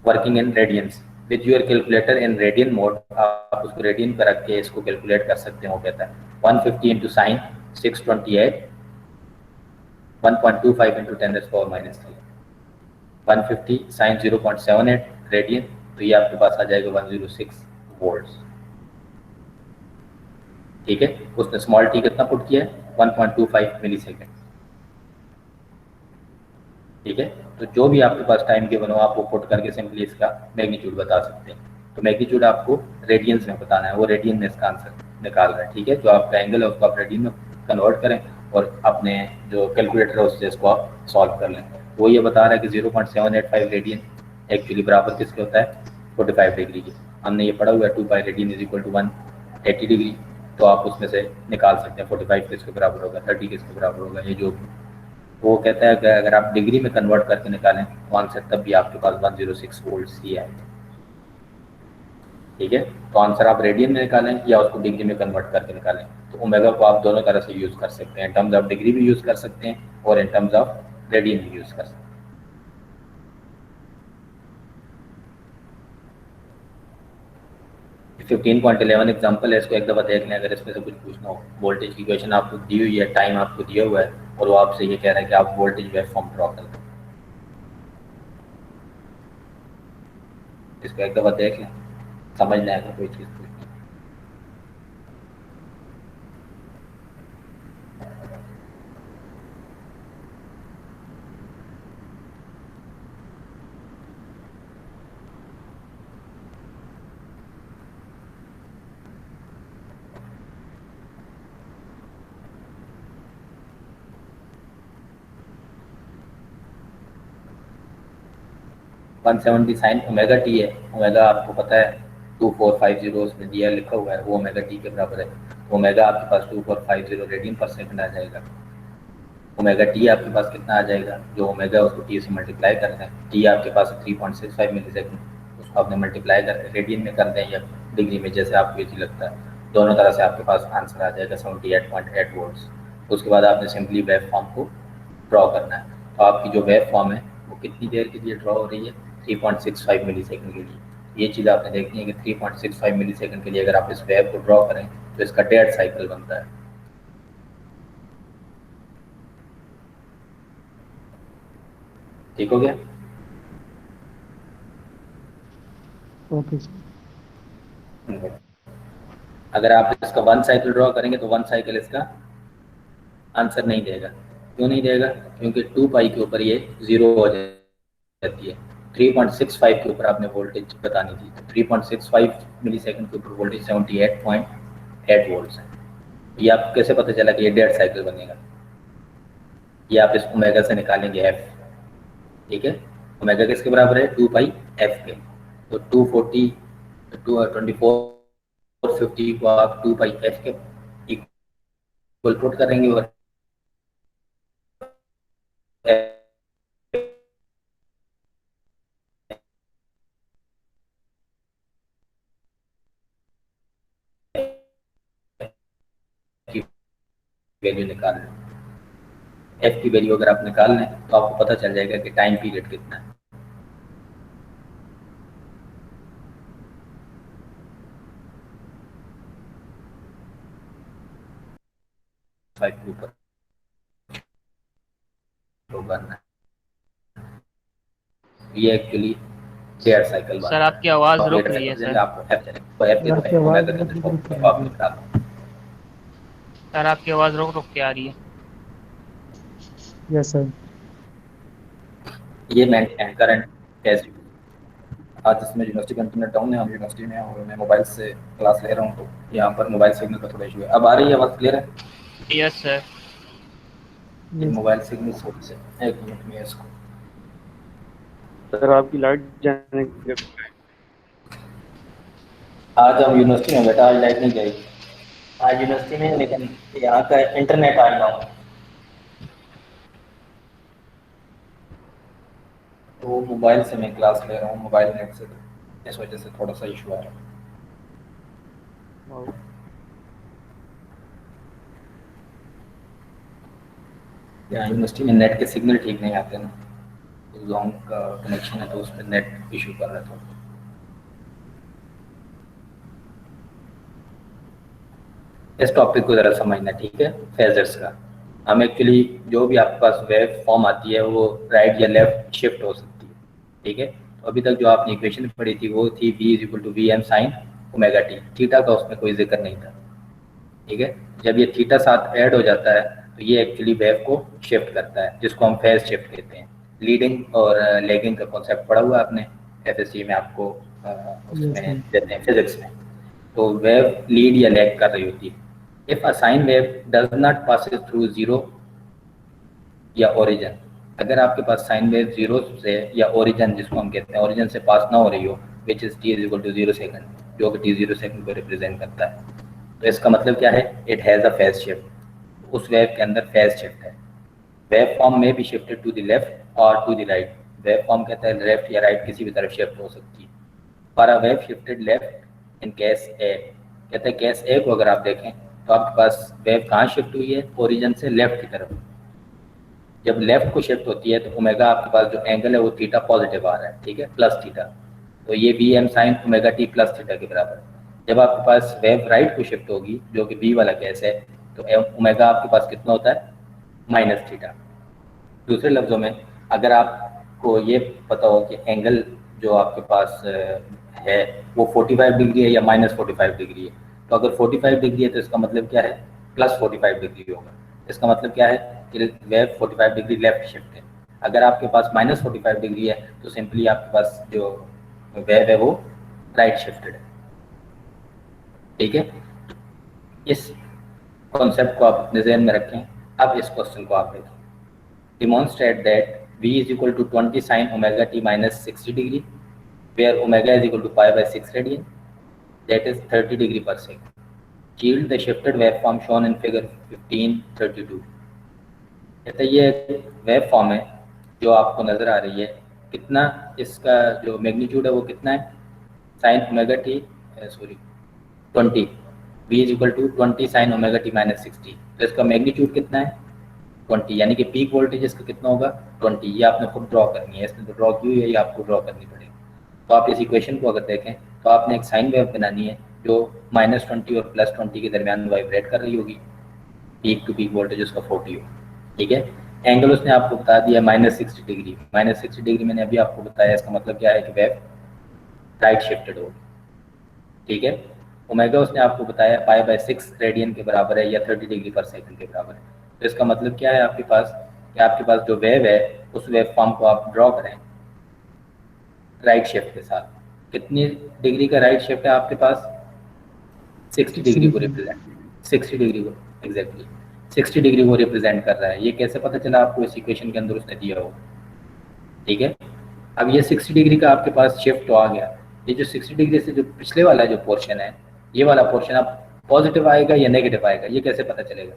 working in radiance, with your calculator in radian mode, आप उसको रेडियन पर रख के इसको कैलकुलेट कर सकते हैं। वो कहता है 150 into sine 628, 1.25 into 10⁻⁻3, 150 sine 0.78 radian, तो ये आपके पास आ जाएगा 106 वोल्ट्स। ठीक है, उसने स्मॉल टी कितना पुट किया है, 1.25 मिली सेकेंड। ठीक है, तो जो भी आपके पास टाइम गिवन हो आप वो पुट करके सिंपली इसका मैग्नीट्यूड बता सकते हैं। तो मैग्नीट्यूड आपको रेडियंस में बताना है, वो रेडियन में इसका आंसर निकाल रहा है। ठीक है, जो आपका एंगल है उसको आप रेडियन में कन्वर्ट करें और अपने जो कैलकुलेटर है उससे इसको आप सॉल्व कर लें। वो ये बता रहा है कि 0.785 रेडियन एक्चुअली बराबर किसके होता है, 45 डिग्री की। हमने ये पढ़ा हुआ है 2 pi radian is equal to 180 degree, तो आप उसमें से निकाल सकते हैं 45 किसके बराबर होगा, 30 किसके बराबर होगा, ये जो वो कहता है कि अगर आप डिग्री में कन्वर्ट करके निकालें तो आंसर तब भी आपके पास 106 वोल्ट्स ही आएगा। ठीक है, तो आंसर आप रेडियन में निकालें या उसको डिग्री में कन्वर्ट करके निकालें, तो ओमेगा को आप दोनों तरह से यूज़ कर सकते हैं। इन टर्म्स ऑफ डिग्री भी यूज़ कर सकते हैं और इन टर्म्स ऑफ रेडियन भी यूज़ कर सकते हैं। 15.11 एग्जाम्पल है, इसको एक दफ़ा देख लें अगर इसमें से कुछ पूछना हो। वोल्टेज की इक्वेशन आपको दी हुई है, टाइम आपको दिया हुआ है और वो आपसे ये कह रहा है कि आप वोल्टेज वेव फॉर्म ड्रॉ कर दें। इसको एक दफ़ा देख लें, समझ लें अगर कोई चीज़ पूछनी। 170 साइन ओमेगा टी है, ओमेगा आपको पता है 2450 उसमें दिया लिखा हुआ है, वो ओमेगा टी के बराबर है। ओमेगा आपके पास 2450 रेडियन पर सेकंड आ जाएगा। ओमेगा टी आपके पास कितना आ जाएगा, जो ओमेगा उसको टी से मल्टीप्लाई करते हैं, टी आपके पास 3.65 मिली सेकेंड, उसको आपने मल्टीप्लाई करके रेडियन में कर दें या डिग्री में, जैसे आपको इजी लगता है, दोनों तरह से आपके पास आंसर आ जाएगा 78.8 वोल्ट्स। उसके बाद आपने सिंपली वेव फॉर्म को ड्रॉ करना है। तो आपकी जो वेव फॉर्म है वो कितनी देर के लिए ड्रॉ हो रही है, 3.65 मिली सेकेंड के लिए। ये चीज़ आपने देखनी है कि 3.65 मिली सेकेंड के लिए अगर आप इस वेव को ड्रॉ करें तो इसका 1.5 साइकिल बनता है। ठीक हो गया? ओके। अगर आप इसका 1 साइकिल ड्रॉ करेंगे तो 1 साइकिल इसका आंसर नहीं देगा। क्यों नहीं देगा? क्योंकि 2 पाई के ऊपर ये 0 हो जाती है। 3.65 के ऊपर आपने वोल्टेज बतानी थी, तो 3.65 मिली सेकेंड के ऊपर वोल्टेज 78.8 वोल्ट्स है। ये आपको कैसे पता चला कि ये 1.5 साइकिल बनेगा? ये आप इस ओमेगा से निकालेंगे एफ। ठीक है, ओमेगा किसके बराबर है, 2 पाई एफ के। तो 240 2450 को आप 2 पाई एफ के इक्वल पुट करेंगे और की वैल्यू निकाल लें। एफ की वैल्यू अगर आप निकाल लें तो आपको पता चल जाएगा कि टाइम पीरियड कितना है। के ऊपर ये एक्चुअली 1.5 साइकिल सर आपकी आवाज़ रुक रही है सर। आपको एफ तो एफ के आपकी आवाज़ ओमेगा के अंदर आप निकाल। सर आपकी आवाज़ रुक रुक के आ रही है। Yes sir. ये मैं करंट कैसे आज इसमें यूनिवर्सिटी का इंटरनेट डाउन है, हम यूनिवर्सिटी में हैं और मैं मोबाइल से क्लास ले रहा हूँ, तो यहाँ पर मोबाइल सिग्नल का थोड़ा इशू है। अब आ रही है आवाज़ क्लियर है? Yes sir. मोबाइल सिग्नल थोड़ी से, एक मिनट में इसको। सर आपकी लाइट जाने की आज हम यूनिवर्सिटी में बेटा, आज लाइट नहीं गई आज यूनिवर्सिटी में, लेकिन यहाँ का इंटरनेट आ गया हूँ तो मोबाइल से मैं क्लास ले रहा हूँ, मोबाइल नेट से, तो इस वजह से थोड़ा सा इशू आ रहा है। यहाँ यूनिवर्सिटी में नेट के सिग्नल ठीक नहीं आते ना, लॉन्ग का कनेक्शन है तो उस पर नेट इशू कर रहा था। इस टॉपिक को ज़रा समझना, ठीक है। फेजर्स का हम एक्चुअली जो भी आपके पास वेव फॉर्म आती है वो राइट या लेफ्ट शिफ्ट हो सकती है, ठीक है। तो अभी तक जो आपने इक्वेशन पढ़ी थी वो थी v equal to v m sine omega t, theta का उसमें कोई जिक्र नहीं था, ठीक है। जब ये थीटा साथ ऐड हो जाता है तो ये एक्चुअली वेव को शिफ्ट करता है, जिसको हम फेज शिफ्ट कहते हैं। लीडिंग और लेगिंग का कॉन्सेप्ट पढ़ा हुआ आपने एफएससी में, आपको उसमें देते हैं फिजिक्स में। तो वेव लीड या लैग कर रही होती है। If a sine wave does not passes through zero या ओरिजिन, अगर आपके पास साइन वेव जीरो से या ओरिजिन, जिसको हम कहते हैं ओरिजिन से पास ना हो रही हो, which is t is equal to 0 second, जो कि t 0 सेकंड को रिप्रेजेंट करता है, तो इसका मतलब क्या है, it has a phase shift. उस वेव के अंदर फेज शिफ्ट है। वेव फॉर्म में भी शिफ्टेड टू द लेफ्ट और to the right. Wave form कहता है लेफ्ट या राइट किसी भी तरफ शिफ्ट हो सकती है। For a wave shifted left in case A, कहते हैं केस ए को अगर आप देखें तो आपके पास वेव कहाँ शिफ्ट हुई है, ओरिजिन से लेफ्ट की तरफ। जब लेफ्ट को शिफ्ट होती है तो ओमेगा आपके पास जो एंगल है वो थीटा पॉजिटिव आ रहा है, ठीक है, प्लस थीटा, तो ये v m sine omega t plus theta के बराबर है। जब आपके पास वेव राइट को शिफ्ट होगी, जो कि बी वाला केस है, तो ओमेगा आपके पास कितना होता है, माइनस थीटा। दूसरे लफ्जों में अगर आपको ये पता हो कि एंगल जो आपके पास है वो 45 डिग्री है या माइनस 45 डिग्री है, तो अगर 45 डिग्री है तो इसका मतलब क्या है, प्लस 45 डिग्री होगा। इसका मतलब क्या है कि वेव 45 डिग्री लेफ्ट शिफ्ट है। अगर आपके पास माइनस 45 डिग्री है तो सिंपली आपके पास जो वेव है वो राइट शिफ्टेड है, ठीक है। इस कॉन्सेप्ट को आप अपने जहन में रखें। अब इस क्वेश्चन को आप देखें, demonstrate that v is equal to 20 sin omega t minus 60 degree, where omega is equal to pi by 6 radian, that is 30 degree per second. Yield the shifted waveform shown in figure 1532. कहते हैं ये wave form है जो आपको नज़र आ रही है, कितना इसका जो मैग्नीट्यूड है वो कितना है, sine omega t sorry 20, v is equal to 20 sine omega t minus 60, तो इसका मैग्नीट्यूड कितना है 20, यानी कि पीक वोल्टेज इसका कितना होगा 20। ये आपने खुद ड्रॉ करनी है, इसने तो ड्रॉ की हुई है, ये आपको ड्रॉ करनी पड़ेगी। तो आप इस इक्वेशन को अगर देखें तो आपने एक साइन वेव बनानी है जो -20 और +20 के दरमियान वाइब्रेट कर रही होगी, पीक टू पीक वोल्टेज उसका 40 हो, ठीक है। एंगल उसने आपको बता दिया -60 डिग्री, -60 डिग्री मैंने अभी आपको बताया, इसका मतलब क्या है कि वेव राइट शिफ्टेड होगी, ठीक है। ओमेगा उसने आपको बताया पाई बाय 6 रेडियन के बराबर है या 30 डिग्री पर सेकंड के बराबर है। तो इसका मतलब क्या है आपके पास कि आपके पास जो वेव है उस वेव फॉर्म को आप ड्रॉ करें राइट शिफ्ट के साथ। कितनी डिग्री का राइट शिफ्ट है आपके पास, 60 डिग्री को रिप्रेजेंट, 60 डिग्री को एग्जैक्टली 60 डिग्री को रिप्रेजेंट कर रहा है। ये कैसे पता चला आपको, इस इक्वेशन के अंदर उसने दिया हो, ठीक है। अब ये 60 डिग्री का आपके पास शिफ्ट तो आ गया, ये जो 60 डिग्री से जो पिछले वाला जो पोर्शन है, ये वाला पोर्शन अब पॉजिटिव आएगा या नेगेटिव आएगा, ये कैसे पता चलेगा।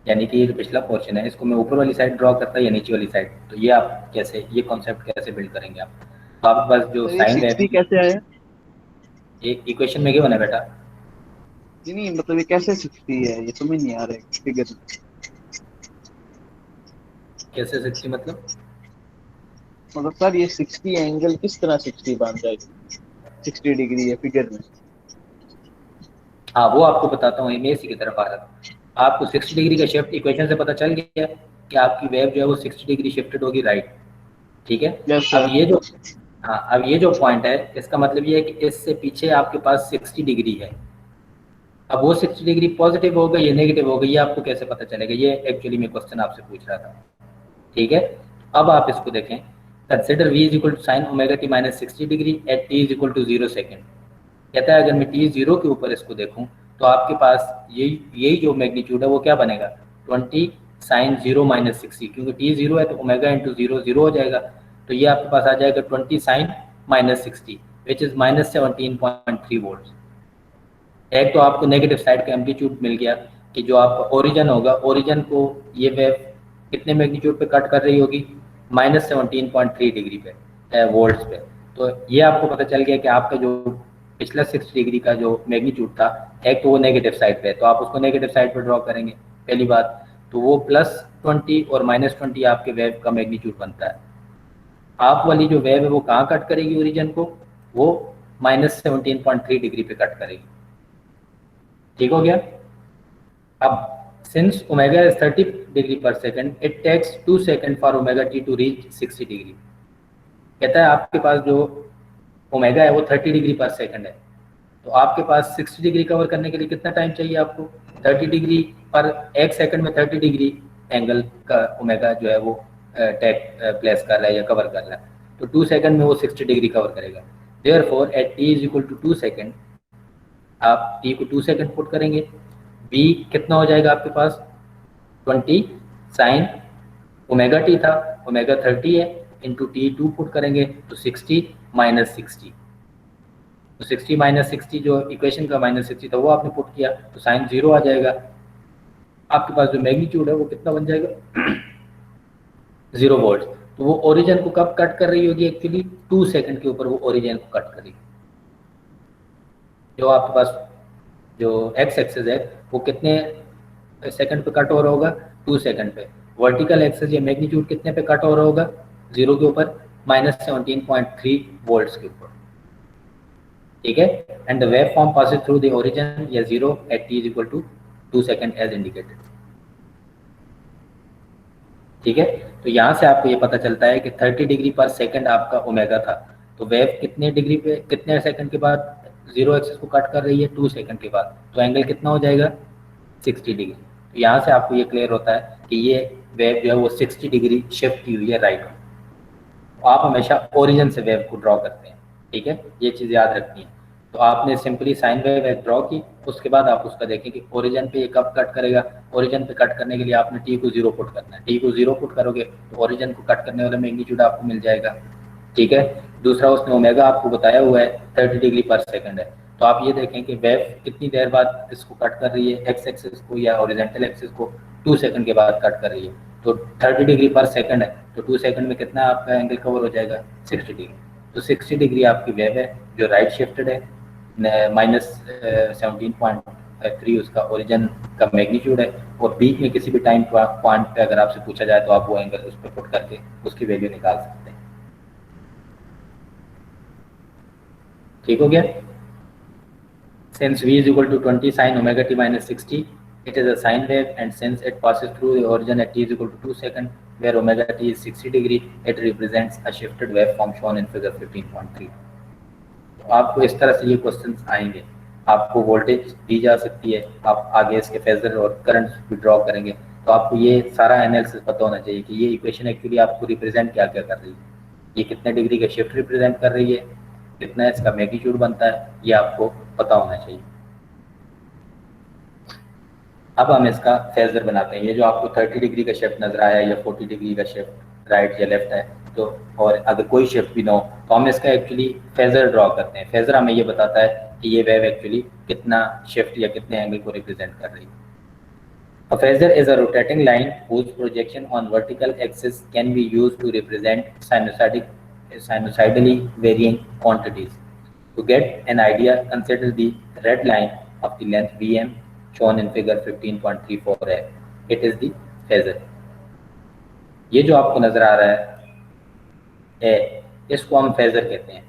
यानी कि ये जो पिछला पोर्शन है इसको मैं ऊपर वाली साइड ड्रॉ करता या नीचे वाली साइड, तो ये आप कैसे, ये कॉन्सेप्ट कैसे बिल्ड करेंगे आप। तो आपके पास जो साइन है कैसे आया, एक इक्वेशन में क्यों ना बेटा, नहीं मतलब ये कैसे 60 है, ये समझ नहीं आ रहा है फिगर कैसे 60 मतलब सर ये 60 एंगल किस तरह 60 बन जाएगा, 60 डिग्री है फिगर में। हाँ वो आपको बताता हूँ, मैं इसी की तरफ आ रहा था। आपको 60 डिग्री का शिफ्ट इक्वेशन से पता चल गया कि आपकी वेव जो है वो 60 डिग्री शिफ्टेड होगी राइट, ठीक है। अब ये जो अब ये जो पॉइंट है इसका मतलब ये है कि इससे पीछे आपके पास 60 डिग्री है। अब वो 60 डिग्री पॉजिटिव होगा या नेगेटिव होगा, ये आपको कैसे पता चलेगा, ये एक्चुअली मैं क्वेश्चन आपसे पूछ रहा था, ठीक है। अब आप इसको देखें, consider v is equal to sine omega t minus 60 degree at t is equal to 0 second. कहता है अगर मैं t 0 के ऊपर इसको देखूं तो आपके पास यही जो मैग्नीट्यूड है वो क्या बनेगा 20 साइन 0 माइनस 60, क्योंकि t 0 है तो ओमेगा इंटू 0 0 हो जाएगा, तो ये आपके पास आ जाएगा 20 sine minus 60 which is -17.3 volt. एक तो आपको नेगेटिव साइड का एम्पलीट्यूड मिल गया कि जो आपका ओरिजिन होगा, ओरिजिन को ये वेव कितने मैग्नीट्यूड पे कट कर रही होगी, -17.3 डिग्री पे वोल्ट्स पे। तो ये आपको पता चल गया कि आपका जो पिछला 60 डिग्री का जो मैग्नीट्यूड था, एक तो वो नेगेटिव साइड पे है, तो आप उसको नेगेटिव साइड पे ड्रॉ करेंगे पहली बात, तो वो +20 और -20 आपके वेव का मैग्नीट्यूड बनता है। आप वाली जो वेव है वो कहाँ कट करेगी ओरिजिन को, वो -17.3 डिग्री पे कट करेगी, ठीक हो गया। अब since omega is 30 degree per second, it takes 2 seconds for omega t to reach 60 degree। कहता है आपके पास जो ओमेगा है वो 30 डिग्री पर सेकंड है, तो आपके पास 60 डिग्री कवर करने के लिए कितना टाइम चाहिए आपको? 30 डिग्री पर एक सेकंड में 30 डिग्री एंगल का ओमेगा जो है वो टेक प्लेस कर रहा है या कवर कर रहा है, तो 2 सेकंड में वो 60 डिग्री कवर करेगा। Therefore at t is equal to 2 second, आप t को 2 सेकंड पुट करेंगे, b कितना हो जाएगा आपके पास? 20 साइन ओमेगा t था, ओमेगा 30 है, इंटू टी 2 पुट करेंगे तो 60 माइनस 60, तो 60 माइनस 60 जो इक्वेशन का माइनस 60 था वो आपने पुट किया तो साइन 0 आ जाएगा। आपके पास जो मैग्नीट्यूड है वो कितना बन जाएगा? 0 वोल्ट। तो वो ओरिजिन को कब कट कर रही होगी? एक्चुअली 2 सेकंड के ऊपर वो ओरिजिन को कट करेगी। जो आपके पास जो एक्स एक्सेस है वो कितने सेकंड पे कट हो रहा होगा? 2 सेकंड पे। वर्टिकल एक्सेस या मैग्नीट्यूड कितने पे कट हो रहा होगा? 0 के ऊपर, माइनस 17.3 वोल्ट्स के ऊपर, ठीक है। And the wave form passes through the origin या 0 at t is equal to 2 second as indicated, ठीक है। तो यहाँ से आपको ये पता चलता है कि 30 डिग्री पर सेकंड आपका ओमेगा था, तो वेव कितने डिग्री पे कितने सेकंड के बाद 0 एक्सिस को कट कर रही है? 2 सेकंड के बाद, तो एंगल कितना हो जाएगा? 60 डिग्री। तो यहाँ से आपको ये क्लियर होता है कि ये वेव जो है वो 60 डिग्री शिफ्ट की हुई है राइट। तो आप हमेशा ओरिजिन से वेव को ड्रॉ करते हैं, ठीक है, ये चीज़ याद रखनी है। तो आपने सिंपली साइन वेव ड्रॉ की, उसके बाद आप उसका देखें कि ओरिजिन पे ये कब कट करेगा। ओरिजिन पे कट करने के लिए आपने टी को 0 पुट करना है, टी को 0 पुट करोगे तो ओरिजिन को कट करने वाला मैग्नीट्यूड आपको मिल जाएगा, ठीक है। दूसरा उसने ओमेगा आपको बताया हुआ है 30 डिग्री पर सेकंड है, तो आप ये देखें कि वेव कितनी देर बाद इसको कट कर रही है, एक्स एक्सिस को या ओरिजेंटल एक्सिस को 2 सेकंड के बाद कट कर रही है। तो 30 डिग्री पर सेकंड है, तो 2 सेकंड में कितना आपका एंगल कवर हो जाएगा? 60 डिग्री। तो 60 डिग्री आपकी वेव है जो राइट शिफ्टेड है, माइनस 17.3 उसका ओरिजिन का मैग्नीट्यूड है, और बीच में किसी भी टाइम पॉइंट पे अगर आपसे पूछा जाए तो आप वो एंगल उस पर पुट करके उसकी वैल्यू निकाल सकते हैं, ठीक हो गया। Since v is equal to 20 sin omega t minus 60, it is a sine wave, and since it passes through the origin at t is equal to 2 seconds, where omega t is 60 degree, it represents a shifted waveform shown in figure 15.3। तो आपको इस तरह से ये questions आएंगे, आपको voltage दी जा सकती है, आप आगे इसके फेजर और करंट भी ड्रॉ करेंगे, तो आपको ये सारा एनालिसिस पता होना चाहिए कि ये इक्वेशन एक्चुअली आपको रिप्रेजेंट क्या क्या कर रही है, ये कितने डिग्री का शिफ्ट रिप्रेजेंट कर रही है, कितना इसका मैग्नीट्यूड बनता है, ये आपको पता होना चाहिए। अब हम इसका फेजर बनाते हैं। ये जो आपको 30 डिग्री का शिफ्ट नजर आया या 40 डिग्री का शिफ्ट राइट या लेफ्ट है, तो और अगर कोई शिफ्ट भी ना हो तो हम इसका एक्चुअली फेजर ड्रॉ करते हैं। फेजर हमें ये बताता है कि ये वेव एक्चुअली कितना शिफ्ट या कितने एंगल को रिप्रेजेंट कर रही है। A phasor is a rotating line whose projection on vertical axis can be used to represent sinusoidally varying quantities. To get an idea, consider the red line of the length Vm shown in figure 15.34a. It is the phasor. ये जो आपको नजर आ रहा है इसको हम phasor कहते हैं।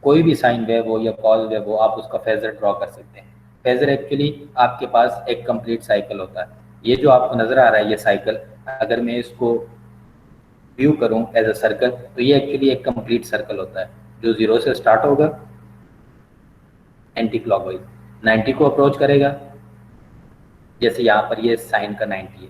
कोई भी साइन वेव हो या कॉस वेव हो, आप उसका फेजर ड्रॉ कर सकते हैं। फेजर एक्चुअली आपके पास एक कंप्लीट साइकिल होता है। ये जो आपको नजर आ रहा है ये साइकिल, अगर मैं इसको व्यू करूं एज अ सर्कल, तो ये एक्चुअली एक कंप्लीट सर्कल होता है जो 0 से स्टार्ट होगा एंटी क्लॉकवाइज, 90 को अप्रोच करेगा, जैसे यहाँ पर ये साइन का 90 है,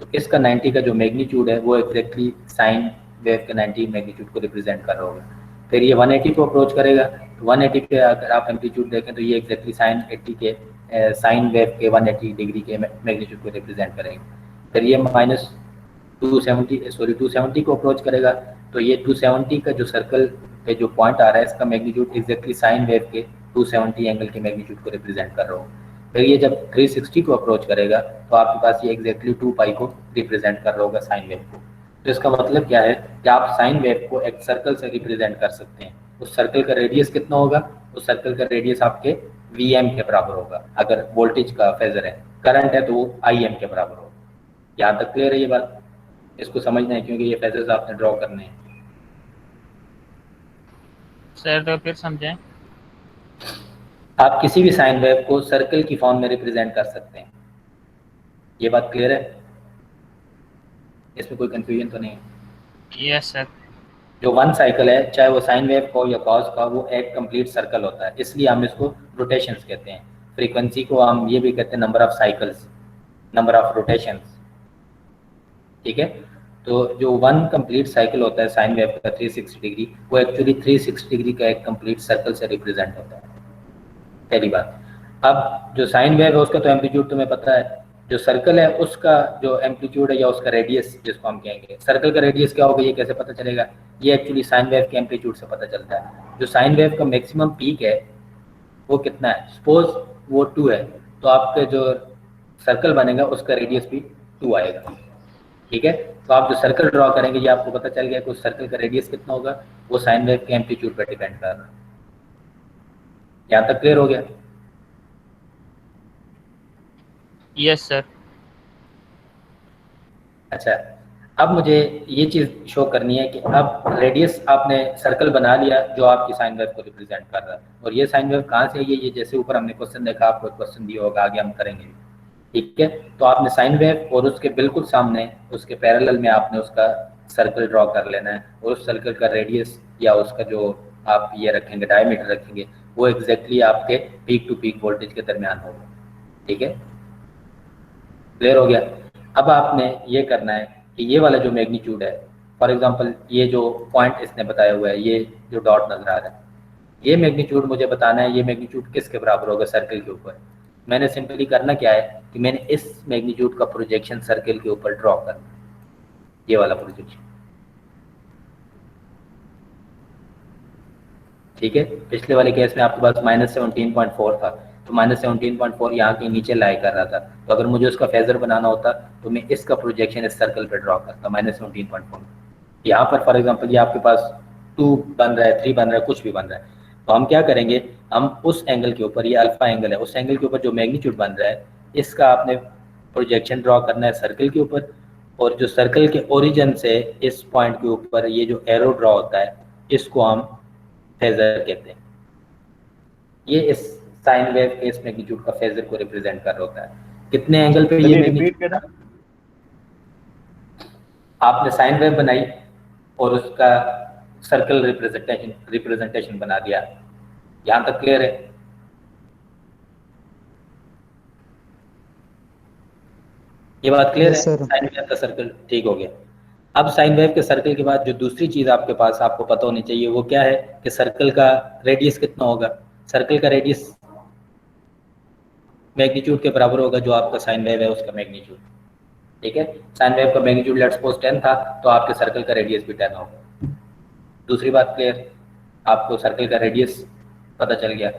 तो इसका 90 का जो मैग्नीट्यूड है वो एग्जैक्टली साइन वेव के 90 मैग्नीट्यूड को रिप्रेजेंट कर रहा होगा। फिर ये 180 को अप्रोच करेगा, तो 180 पे अगर आप एम्पलीट्यूड देखें तो ये एग्जैक्टली साइन 80 के साइन वेव के 180 डिग्री के मैग्नीट्यूड को रिप्रेजेंट करेंगे। फिर ये माइनस 270 को अप्रोच करेगा, तो ये 270 का जो सर्कल पे जो पॉइंट आ रहा है इसका मैग्नीट्यूड एग्जैक्टली साइन वेव के 270 एंगल के मैग्नीट्यूड को रिप्रेजेंट कर रहा होगा। फिर ये जब 360 को अप्रोच करेगा तो आपके पास ये एग्जैक्टली 2 पाई को रिप्रेजेंट कर रहा होगा साइन वेव को। तो इसका मतलब क्या है कि आप साइन वेव को एक सर्कल से रिप्रेजेंट कर सकते हैं। उस सर्कल का रेडियस कितना होगा? उस सर्कल का रेडियस आपके Vm के बराबर होगा। अगर वोल्टेज का फेजर है, करंट है तो वो Im के बराबर होगा। यहाँ तक क्लियर है ये बात? इसको समझना है क्योंकि ये फेजर्स आपने ड्रॉ करने हैं। सर तो फिर समझें। आप किसी भी साइन वेव को सर्कल की फॉर्म में रिप्रेजेंट कर सकते हैं। ये बात क्लियर है? इसमें कोई कंफ्यूजन तो नहीं है? Yes sir. जो वन साइकिल है, चाहे वो साइन वेव का हो या कॉस का, वो एक कंप्लीट सर्कल होता है, इसलिए हम इसको रोटेशंस कहते हैं। फ्रीक्वेंसी को हम ये भी कहते हैं number of cycles, number of rotations. ठीक है, तो जो वन कंप्लीट साइकिल होता है साइन वेव का 360 डिग्री, वो एक्चुअली 360 डिग्री का एक कंप्लीट सर्कल से रिप्रेजेंट होता है। पहली बात। अब जो साइन वेव है उसका तो एम्पलीट्यूड तुम्हें पता है, जो सर्कल है उसका जो एम्पलीट्यूड है या उसका रेडियस जिसको हम कहेंगे, सर्कल का रेडियस क्या होगा ये कैसे पता चलेगा? ये एक्चुअली साइन वेव के एम्पलीट्यूड से पता चलता है। जो साइन वेव का मैक्सिमम पीक है वो कितना है? सपोज वो 2 है, तो आपके जो सर्कल बनेगा उसका रेडियस भी 2 आएगा। ठीक है, तो आप जो सर्कल ड्रॉ करेंगे ये आपको पता चल गया कि उस सर्कल का रेडियस कितना होगा, वो साइन वेव के एम्पलीट्यूड पर डिपेंड कर रहा है। यहाँ तक क्लियर हो गया? Yes sir. अच्छा, अब मुझे ये चीज़ शो करनी है कि अब रेडियस आपने सर्कल बना लिया जो आपकी साइन वेव को रिप्रेजेंट कर रहा है, और ये साइन वेव कहाँ से है? ये जैसे ऊपर हमने क्वेश्चन देखा, आपको क्वेश्चन दिया होगा, आगे हम करेंगे। ठीक है, तो आपने साइन वेव और उसके बिल्कुल सामने उसके पैरेलल में आपने उसका सर्कल ड्रॉ कर लेना है, और उस सर्कल का रेडियस या उसका जो आप ये रखेंगे डायमीटर रखेंगे, वो एग्जैक्टली आपके पीक टू पीक वोल्टेज के दरमियान होगा। ठीक है, क्लियर हो गया? अब आपने ये करना है कि ये वाला जो मैग्नीट्यूड है, फॉर एग्जांपल ये जो पॉइंट इसने बताया हुआ है, ये जो डॉट नजर आ रहा है, ये मैग्नीट्यूड मुझे बताना है, ये मैग्नीट्यूड किसके बराबर होगा सर्कल के ऊपर। मैंने सिंपली करना क्या है कि मैंने इस मैग्नीट्यूड का प्रोजेक्शन सर्कल के ऊपर ड्रॉ करना, ये वाला प्रोजेक्शन। ठीक है, पिछले वाले केस में आपके पास -17.4 था, तो -17.4 यहाँ के नीचे लाई कर रहा था, तो अगर मुझे उसका फेजर बनाना होता तो मैं इसका प्रोजेक्शन इस सर्कल पे ड्रॉ करता -17.4। यहाँ पर फॉर एग्जांपल ये आपके पास 2 बन रहा है, 3 बन रहा है, कुछ भी बन रहा है, तो हम क्या करेंगे, हम उस एंगल के ऊपर, ये अल्फा एंगल है, उस एंगल के ऊपर जो मैग्नीट्यूड बन रहा है इसका आपने प्रोजेक्शन ड्रॉ करना है सर्कल के ऊपर, और जो सर्कल के ओरिजिन से इस पॉइंट के ऊपर ये जो एरो ड्रॉ होता है इसको हम फेजर कहते हैं। ये इस साइन वेव के इस मैग्नीट्यूड का फेजर को रिप्रेजेंट कर रहा होता है। कितने एंगल पे ये मैग्नीट्यूड, आपने साइन वेव बनाई और उसका सर्कल रिप्रेजेंटेशन बना दिया। यहां तक क्लियर है? ये बात क्लियर है? साइन वेव का सर्कल ठीक हो गया। अब साइन वेव के सर्कल के बाद जो दूसरी चीज आपके पास आपको पता होनी चाहिए वो क्या है कि सर्कल का रेडियस कितना होगा। सर्कल का रेडियस मैग्नीट्यूड के बराबर होगा जो आपका साइन वेव है उसका मैग्नीट्यूड। ठीक है, साइन वेव का मैग्नीट्यूड लेट्स सपोज 10 था, तो आपके सर्कल का रेडियस भी 10 होगा। दूसरी बात क्लियर, आपको सर्कल का रेडियस पता चल गया।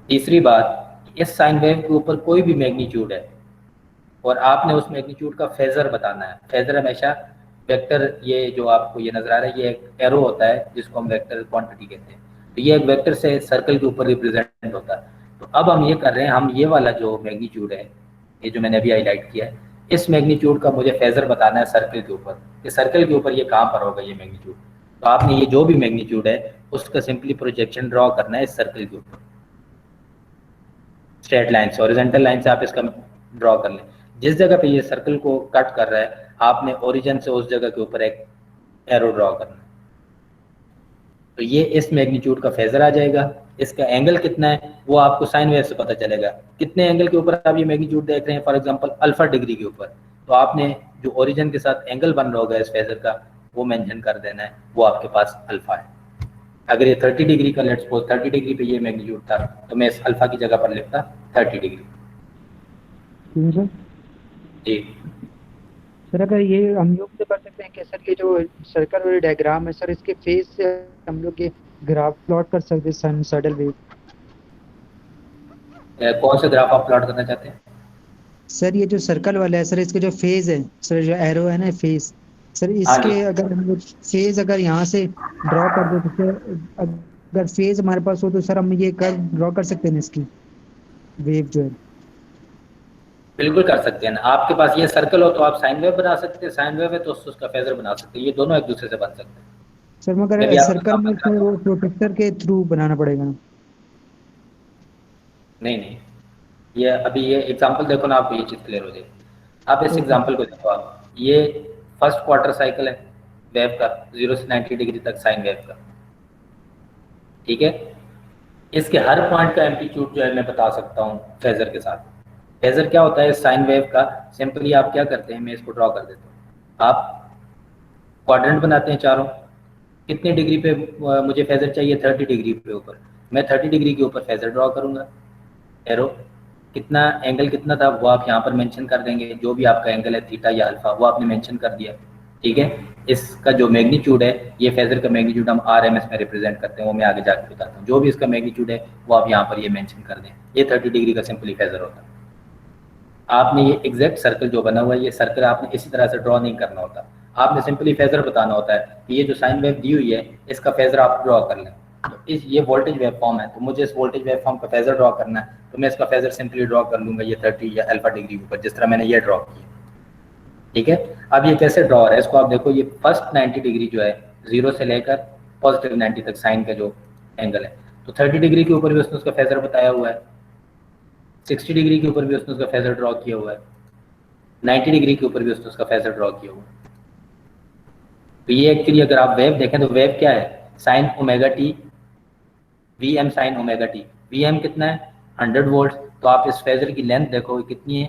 तीसरी बात, इस साइन वेव के ऊपर कोई भी मैग्नीट्यूड है और आपने उस मैग्नीट्यूड का फेजर बताना है। फेजर हमेशा वेक्टर, ये जो आपको ये नजर आ रहा है ये एक एरो होता है जिसको हम वेक्टर क्वांटिटी कहते हैं, तो ये एक वेक्टर से सर्कल के ऊपर रिप्रेजेंट होता है। तो अब हम ये कर रहे हैं, हम ये वाला जो मैग्नीट्यूड है, ये जो मैंने अभी हाईलाइट किया है, इस मैग्नीट्यूड का मुझे फेजर बताना है सर्कल के ऊपर, कि सर्कल के ऊपर ये कहाँ पर होगा ये मैग्नीट्यूड। तो आपने ये जो भी मैग्नीट्यूड है उसका सिंपली प्रोजेक्शन ड्रॉ करना है इस सर्कल के ऊपर, स्ट्रेट लाइन से, हॉरिजॉन्टल लाइन से आप इसका ड्रॉ कर लें। जिस जगह पे ये सर्कल को कट कर रहा है आपने ओरिजिन से उस जगह के ऊपर एक एरो ड्रॉ करना है, तो ये इस मैग्नीट्यूड का फेजर आ जाएगा। इसका एंगल कितना है वो आपको साइन वेव से पता चलेगा। कितने एंगल के ऊपर आप ये मैग्नीट्यूड देख रहे हैं, फॉर एग्जांपल अल्फा डिग्री के ऊपर, तो आपने जो ओरिजिन के साथ एंगल बन रहा होगा इस फेजर का वो मेंशन कर देना है, वो आपके पास अल्फा है। अगर ये 30 डिग्री का, लेट्स सपोज 30 डिग्री पे ये मैग्नीट्यूड था, तो मैं इस अल्फा की जगह पर लिखता 30 डिग्री। जी सर, अगर ये हम लोग तो कर सकते हैं कि सर ये जो सर्कल वाली डायग्राम है सर, इसके फेस से हम लोग ये ग्राफ प्लॉट कर सकते हैं साइनसॉइडल वेव। कौन सा ग्राफ आप प्लॉट करना चाहते हैं? सर ये जो सर्कल वाला है सर, इसके जो फेज है सर, जो एरो है ना फेस सर, इसके अगर हम लोग फेज अगर यहाँ से ड्रॉ कर दो तो अगर फेज हमारे पास हो तो सर हम ये कर्व ड्रॉ कर सकते हैं इसकी वेव जो है। बिल्कुल कर सकते हैं ना, आपके पास ये सर्कल हो तो आप साइन वेव बना सकते हैं, साइन वेव है तो उसका फेजर बना सकते हैं, ये दोनों एक दूसरे से बन सकते हैं। सर मगर सर्कल में वो प्रोटेक्टर के थ्रू बनाना पड़ेगा ना? नहीं, ये अभी ये एग्जांपल देखो ना, आपको ये चीज़ क्लियर हो जाएगी। आप इस एग्जांपल को देखो, आप ये फर्स्ट क्वार्टर साइकिल है वेव का, 0 से 90 डिग्री तक साइन वेव का, ठीक है। इसके हर पॉइंट का एम्पलीट्यूड जो है मैं बता सकता हूँ फेजर के साथ। फेजर क्या होता है साइन वेव का? सिंपली आप क्या करते हैं, मैं इसको ड्रॉ कर देता हूँ। आप क्वाड्रेंट बनाते हैं चारों, कितने डिग्री पे मुझे फेजर चाहिए, 30 डिग्री पे ऊपर, मैं 30 डिग्री के ऊपर फेजर ड्रॉ करूँगा। एरो कितना एंगल कितना था वो आप यहाँ पर मेंशन कर देंगे, जो भी आपका एंगल है थीटा या अल्फा वो आपने मेंशन कर दिया, ठीक है। इसका जो मैग्नीट्यूड है, ये फेजर का मैग्नीट्यूड हम RMS में रिप्रेजेंट करते हैं, वो मैं आगे जाके बताता हूँ। जो भी इसका मैग्नीट्यूड है वो आप यहाँ पर ये मेंशन कर दें। ये 30 डिग्री का सिंपली फेजर होता है। आपने ये एग्जैक्ट सर्कल जो बना हुआ है, ये सर्कल आपने इसी तरह से ड्रॉ नहीं करना होता। आपने सिंपली फेजर बताना होता है कि ये जो साइन वेव दी हुई है इसका फेजर आप ड्रॉ कर लें। तो इस ये वोल्टेज वेव फॉर्म है, तो मुझे इस वोल्टेज वेव फॉर्म का फेजर ड्रॉ करना है, तो मैं इसका फेजर सिंपली ड्रॉ कर लूँगा ये 30 या अल्फा डिग्री के ऊपर, जिस तरह मैंने ये ड्रॉ किया, ठीक है। अब ये कैसे ड्रॉ है इसको आप देखो, ये फर्स्ट 90 डिग्री जो है 0 से लेकर पॉजिटिव 90 तक साइन का जो एंगल है, तो 30 डिग्री के ऊपर भी उसने उसका फेजर बताया हुआ है, 60 डिग्री के ऊपर भी उसने उसका फेजर ड्रॉ किया हुआ है, 90 डिग्री के ऊपर भी उसने उसका फेजर ड्रॉ किया हुआ है। तो ये एक्चुअली अगर आप वेव देखें तो वेव क्या है, sine omega T, VM sign omega T. VM कितना है, 100 वोल्ट। तो आप इस फेजर की लेंथ देखो कितनी है,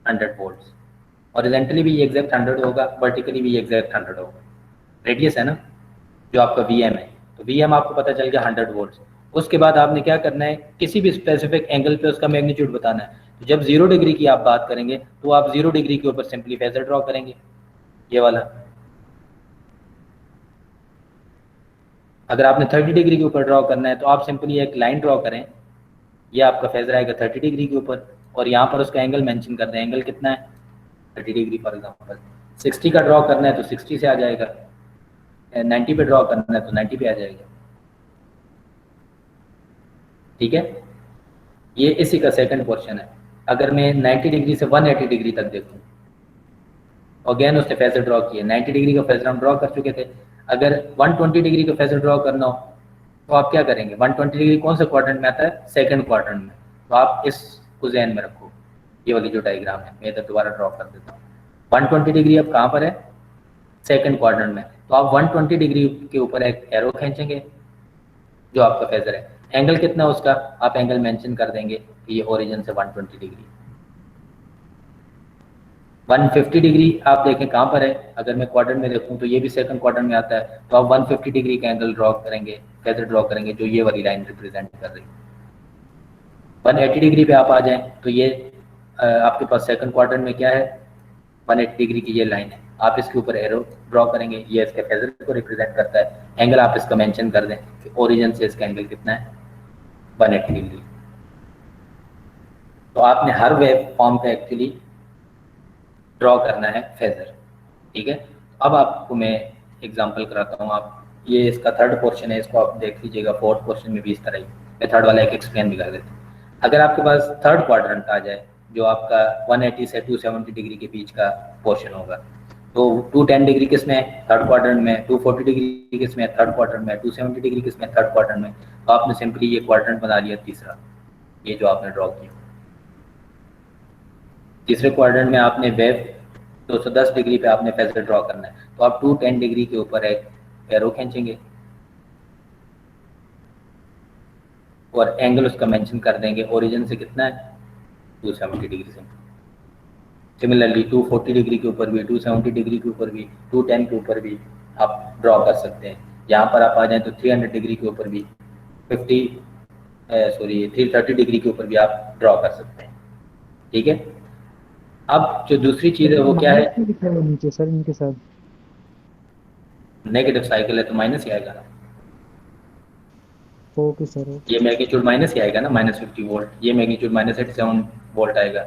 100 वोल्ट। हॉरिजॉन्टली भी ये एग्जैक्ट 100 होगा, वर्टिकली भी ये एग्जैक्ट 100 होगा। रेडियस है ना जो आपका VM है, तो VM आपको पता चल गया 100 वोल्ट। उसके बाद आपने क्या करना है, किसी भी स्पेसिफिक एंगल पे उसका मैग्नीट्यूड बताना है। तो जब 0 डिग्री की आप बात करेंगे तो आप 0 डिग्री के ऊपर सिंपली फेजर ड्रॉ करेंगे, ये वाला। अगर आपने 30 डिग्री के ऊपर ड्रॉ करना है तो आप सिंपली एक लाइन ड्रॉ करें, ये आपका फेजर आएगा 30 डिग्री के ऊपर, और यहाँ पर उसका एंगल मेंशन कर दें, एंगल कितना है 30 डिग्री फॉर एग्जांपल। 60 का ड्रॉ करना है तो 60 से आ जाएगा, 90 पे ड्रॉ करना है तो 90 पे आ जाएगा, ठीक है। ये इसी का सेकंड पोर्शन है। अगर मैं 90 डिग्री से 180 डिग्री तक देखूँ, अगेन उसने फेजर ड्रॉ किया, 90 डिग्री का फेजर हम ड्रॉ कर चुके थे। अगर 120 डिग्री का फेजर ड्रॉ करना हो तो आप क्या करेंगे, 120 डिग्री कौन से क्वाड्रेंट में आता है, सेकंड क्वाड्रेंट में। तो आप इसको ध्यान में रखो, ये वाली जो डायग्राम है मैं इधर दोबारा ड्रॉ कर देता हूँ। 120 डिग्री अब कहाँ पर है, सेकंड क्वाड्रेंट में। तो आप 120 डिग्री के ऊपर एक एरो खींचेंगे जो आपका फेजर है। एंगल कितना है उसका, आप एंगल मेंशन कर देंगे कि ये ओरिजिन से 120 डिग्री। 150 डिग्री आप देखें कहाँ पर है, अगर मैं क्वाड्रेंट में देखूँ तो ये भी सेकंड क्वाड्रेंट में आता है। तो आप 150 डिग्री का एंगल ड्रॉ करेंगे, फेजर ड्रॉ करेंगे, जो ये वाली लाइन रिप्रेजेंट कर रही है। 180 डिग्री पे आप आ जाएं तो ये आपके पास सेकंड क्वाड्रेंट में क्या है, 180 डिग्री की ये लाइन है। आप इसके ऊपर एरो ड्रॉ करेंगे, ये इसके फेजर को रिप्रेजेंट करता है। एंगल आप इसका मेंशन कर दें कि ओरिजिन से इसका एंगल कितना है, 180 डिग्री। तो आपने हर वेव फॉर्म का एक्चुअली ड्रॉ करना है फेजर, ठीक है। अब आपको मैं एग्जांपल कराता हूँ। आप ये इसका थर्ड पोर्शन है, इसको आप देख लीजिएगा। फोर्थ पोर्शन में भी इस तरह ही मैं थर्ड वाला एक एक्सप्लेन भी कर देता हूँ। अगर आपके पास थर्ड क्वाड्रेंट आ जाए जो आपका 180 से 270 डिग्री के बीच का पोर्शन होगा, तो 210 डिग्री किस में है, थर्ड क्वाड्रेंट में, 240 डिग्री किस में है, थर्ड क्वाड्रेंट में, 270 डिग्री किस में, थर्ड क्वाड्रेंट में। तो आपने सिंपली ये क्वाड्रेंट बना लिया तीसरा, ये जो आपने ड्रॉ किया। तीसरे क्वाड्रेंट में आपने वेव 210 डिग्री पे आपने फेजर ड्रॉ करना है, तो आप 210 डिग्री के ऊपर एक एरो खींचेंगे और एंगल उसका मेंशन कर देंगे, ओरिजिन से कितना है 270 डिग्री से। सिमिलरली 240 डिग्री के ऊपर भी, 270 डिग्री के ऊपर भी, 210 के ऊपर भी आप ड्रॉ कर सकते हैं। यहाँ पर आप आ जाएं तो 300 डिग्री के ऊपर भी, 330 डिग्री के ऊपर भी आप ड्रॉ कर सकते हैं, ठीक है। अब जो दूसरी चीज़ है वो क्या है, नीचे सर इनके साथ नेगेटिव साइकिल है तो माइनस ही आएगा ना। ओके सर, ये मैग्नीट्यूड माइनस ही आएगा ना, -50 वोल्ट। ये मैग्नीट्यूड -87 वोल्ट आएगा।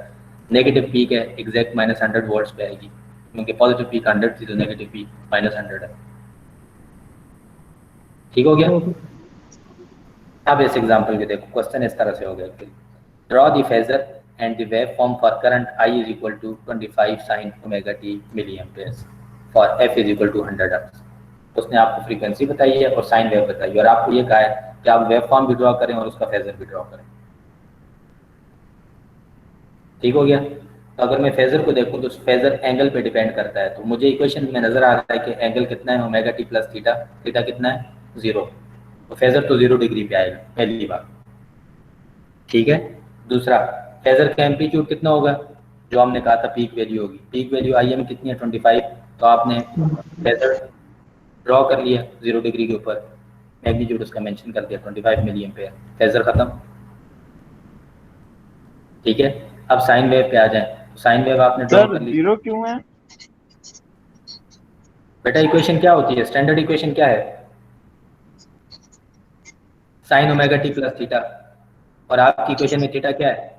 नेगेटिव पीक है एग्जैक्ट -100 वोल्ट्स पे आएगी, क्योंकि पॉजिटिव पीक 100 थी तो नेगेटिव पीक -100 है। ठीक हो गया। अब इस एग्जांपल के देखो, क्वेश्चन इस तरह से हो गया, draw the phasor and the waveform for current I is equal to 25 sin omega t milliamperes for f is equal to 100 hertz। उसने आपको फ्रीक्वेंसी बताई है और साइन वेव बताई है, और आपको ये कहा है कि आप वेव फॉर्म भी ड्रॉ करें और उसका फेजर भी ड्रॉ करें। ठीक हो गया। तो अगर मैं फेजर को देखूं तो फेजर एंगल पे डिपेंड करता है। तो मुझे इक्वेशन में नजर आ रहा है कि एंगल कितना है, omega t plus theta, theta कितना है 0, तो फेजर तो 0 डिग्री पे आएगा, पहली बात। ठीक है। दूसरा, फेजर का एम्पलीट्यूड कितना होगा, जो हमने कहा था पीक वैल्यू होगी, पीक वैल्यू आई एम कितनी है 25, तो आपने फेजर ड्रॉ कर लिया 0 डिग्री के ऊपर, मैग्नीट्यूड उसका मेंशन कर दिया 25 मिली एम्पेयर, फेजर खत्म। ठीक है। अब साइन वेव पे आ जाए। साइन वेव आपने ड्रॉ सर कर ली। 0 क्यों है? बेटा इक्वेशन क्या होती है, स्टैंडर्ड इक्वेशन क्या है, sine omega t plus theta, और आपकी इक्वेशन में थीटा क्या है,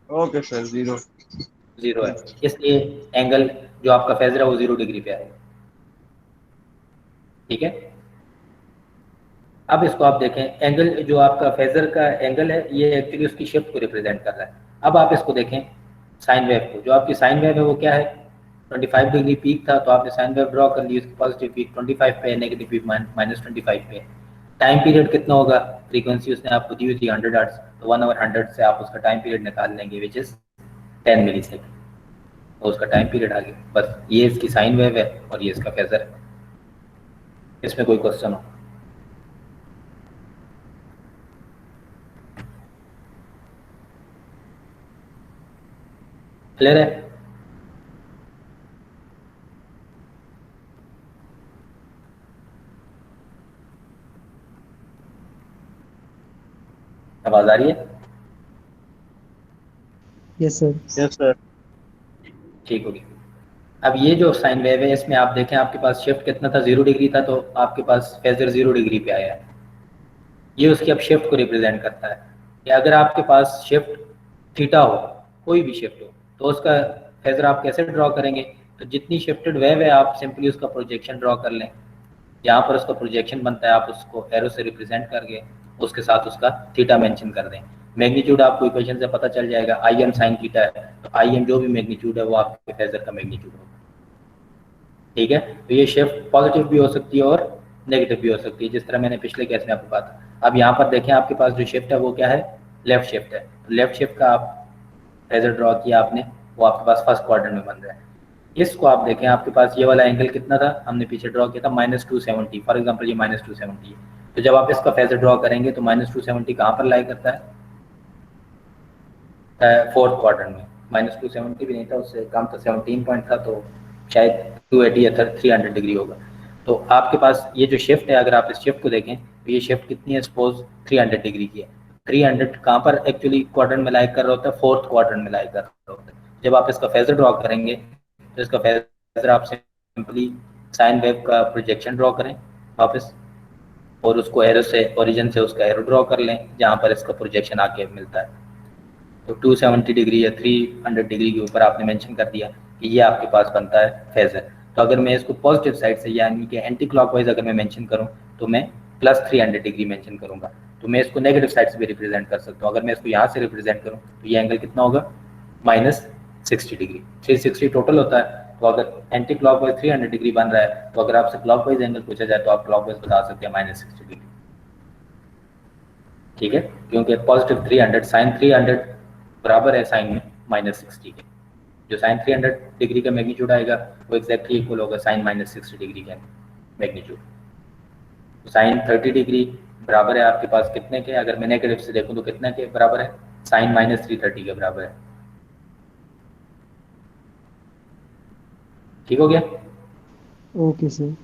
ओके सर 0 0 है, इसलिए एंगल जो आपका फेजर है वो 0 डिग्री पे है। ठीक है। अब इसको आप देखें, एंगल जो आपका फेजर का एंगल है ये एक्चुअली उसकी शिफ्ट को रिप्रेजेंट कर रहा है। अब आप इसको देखें साइन वेव को, जो आपकी साइन वेव है वो क्या है 25 डिग्री पीक था, तो आपने साइन वेव ड्रॉ कर ली, उसकी पॉजिटिव पीक 25 पे है, नेगेटिव पीक -25 पे। टाइम पीरियड कितना होगा, फ्रीक्वेंसी उसने आपको दी हुई थी 100 हर्ट्ज, तो 1 ओवर 100 से आप उसका टाइम पीरियड निकाल लेंगे विच इज 10 मिली सेकेंड, तो उसका टाइम पीरियड आ गया। बस ये इसकी साइन वेव है और ये इसका फेजर है। इसमें कोई क्वेश्चन हो? क्लियर है? आवाज आ रही है? Yes sir. Yes sir. ठीक होगी। अब ये जो साइन वेव है इसमें आप देखें आपके पास शिफ्ट कितना था 0 डिग्री था, तो आपके पास फेजर 0 डिग्री पे आया है। ये उसकी अब शिफ्ट को रिप्रेजेंट करता है कि अगर आपके पास शिफ्ट थीटा हो, कोई भी शिफ्ट हो, तो उसका फेजर आप कैसे ड्रॉ करेंगे, तो जितनी शिफ्टेड वेव है आप सिंपली उसका प्रोजेक्शन ड्रॉ कर लें। यहाँ पर उसका प्रोजेक्शन बनता है, आप उसको एरो से रिप्रेजेंट करके उसके साथ उसका थीटा मेंशन कर दें। मैग्नीट्यूड आपको इक्वेशन से पता चल जाएगा, आई एम साइन थीटा है, तो आई एम जो भी मैग्नीट्यूड है वो आपके फेजर का मैग्नीट्यूड होगा। ठीक है। तो ये शिफ्ट पॉजिटिव भी हो सकती है और नेगेटिव भी हो सकती है, जिस तरह मैंने पिछले केस में आपको कहा था। अब यहाँ पर देखें आपके पास जो शिफ्ट है वो क्या है, लेफ्ट शिफ्ट है। तो लेफ्ट शिफ्ट का आप फेजर ड्रॉ किया आपने, वो आपके पास फर्स्ट क्वाड्रेंट में बन रहा है। इसको आप देखें आपके पास ये वाला एंगल कितना था, हमने पीछे ड्रॉ किया था -270, फॉर एग्जांपल ये -270 है। तो जब आप इसका फेजर ड्रॉ करेंगे तो -270 कहाँ पर लाई करता है, फोर्थ क्वाड्रेंट में। -270 भी नहीं था, उससे कम था, 17 पॉइंट था, तो शायद 280 या 300 डिग्री होगा। तो आपके पास ये जो शिफ्ट है, अगर आप इस शिफ्ट को देखें तो ये शिफ्ट कितनी है, सपोज 300 डिग्री की है। 300 कहाँ पर एक्चुअली क्वाड्रेंट में लाई कर रहा होता है, फोर्थ क्वाड्रेंट में लाई कर रहा होता है। जब आप इसका फेजर ड्रॉ करेंगे तो इसका फेजर आप सिंपली साइन वेव का प्रोजेक्शन ड्रॉ करें वापस, और उसको एरो से, ओरिजिन से उसका एरो ड्रॉ कर लें जहाँ पर इसका प्रोजेक्शन आके मिलता है। तो 270 डिग्री या 300 डिग्री के ऊपर आपने मेंशन कर दिया कि ये आपके पास बनता है फेजर। तो अगर मैं इसको पॉजिटिव साइड से यानी कि एंटी क्लॉकवाइज अगर मैं मेंशन करूं तो मैं +300 डिग्री मेंशन करूंगा। तो मैं इसको नेगेटिव साइड से भी रिप्रेजेंट कर सकता हूं। अगर मैं इसको यहाँ से रिप्रेजेंट करूं तो ये एंगल कितना होगा, -60 डिग्री, 360 टोटल होता है। तो अगर एंटी क्लॉकवाइज 300 डिग्री बन रहा है, तो अगर आपसे क्लॉकवाइज एंगल पूछा जाए तो आप क्लॉकवाइज बता सकते हैं -60 डिग्री। ठीक है, क्योंकि पॉजिटिव 300 साइन 300 बराबर है साइन में -60 के। जो साइन 300 डिग्री का मैग्नीट्यूड आएगा वो एक्जैक्टली इक्वल होगा साइन -60 डिग्री का मैग्नीट्यूड। तो साइन 30 डिग्री बराबर है आपके पास कितने के, अगर मैं नेगेटिव से देखूं तो कितने के बराबर है, साइन -330 के बराबर है। ठीक हो गया? Okay sir.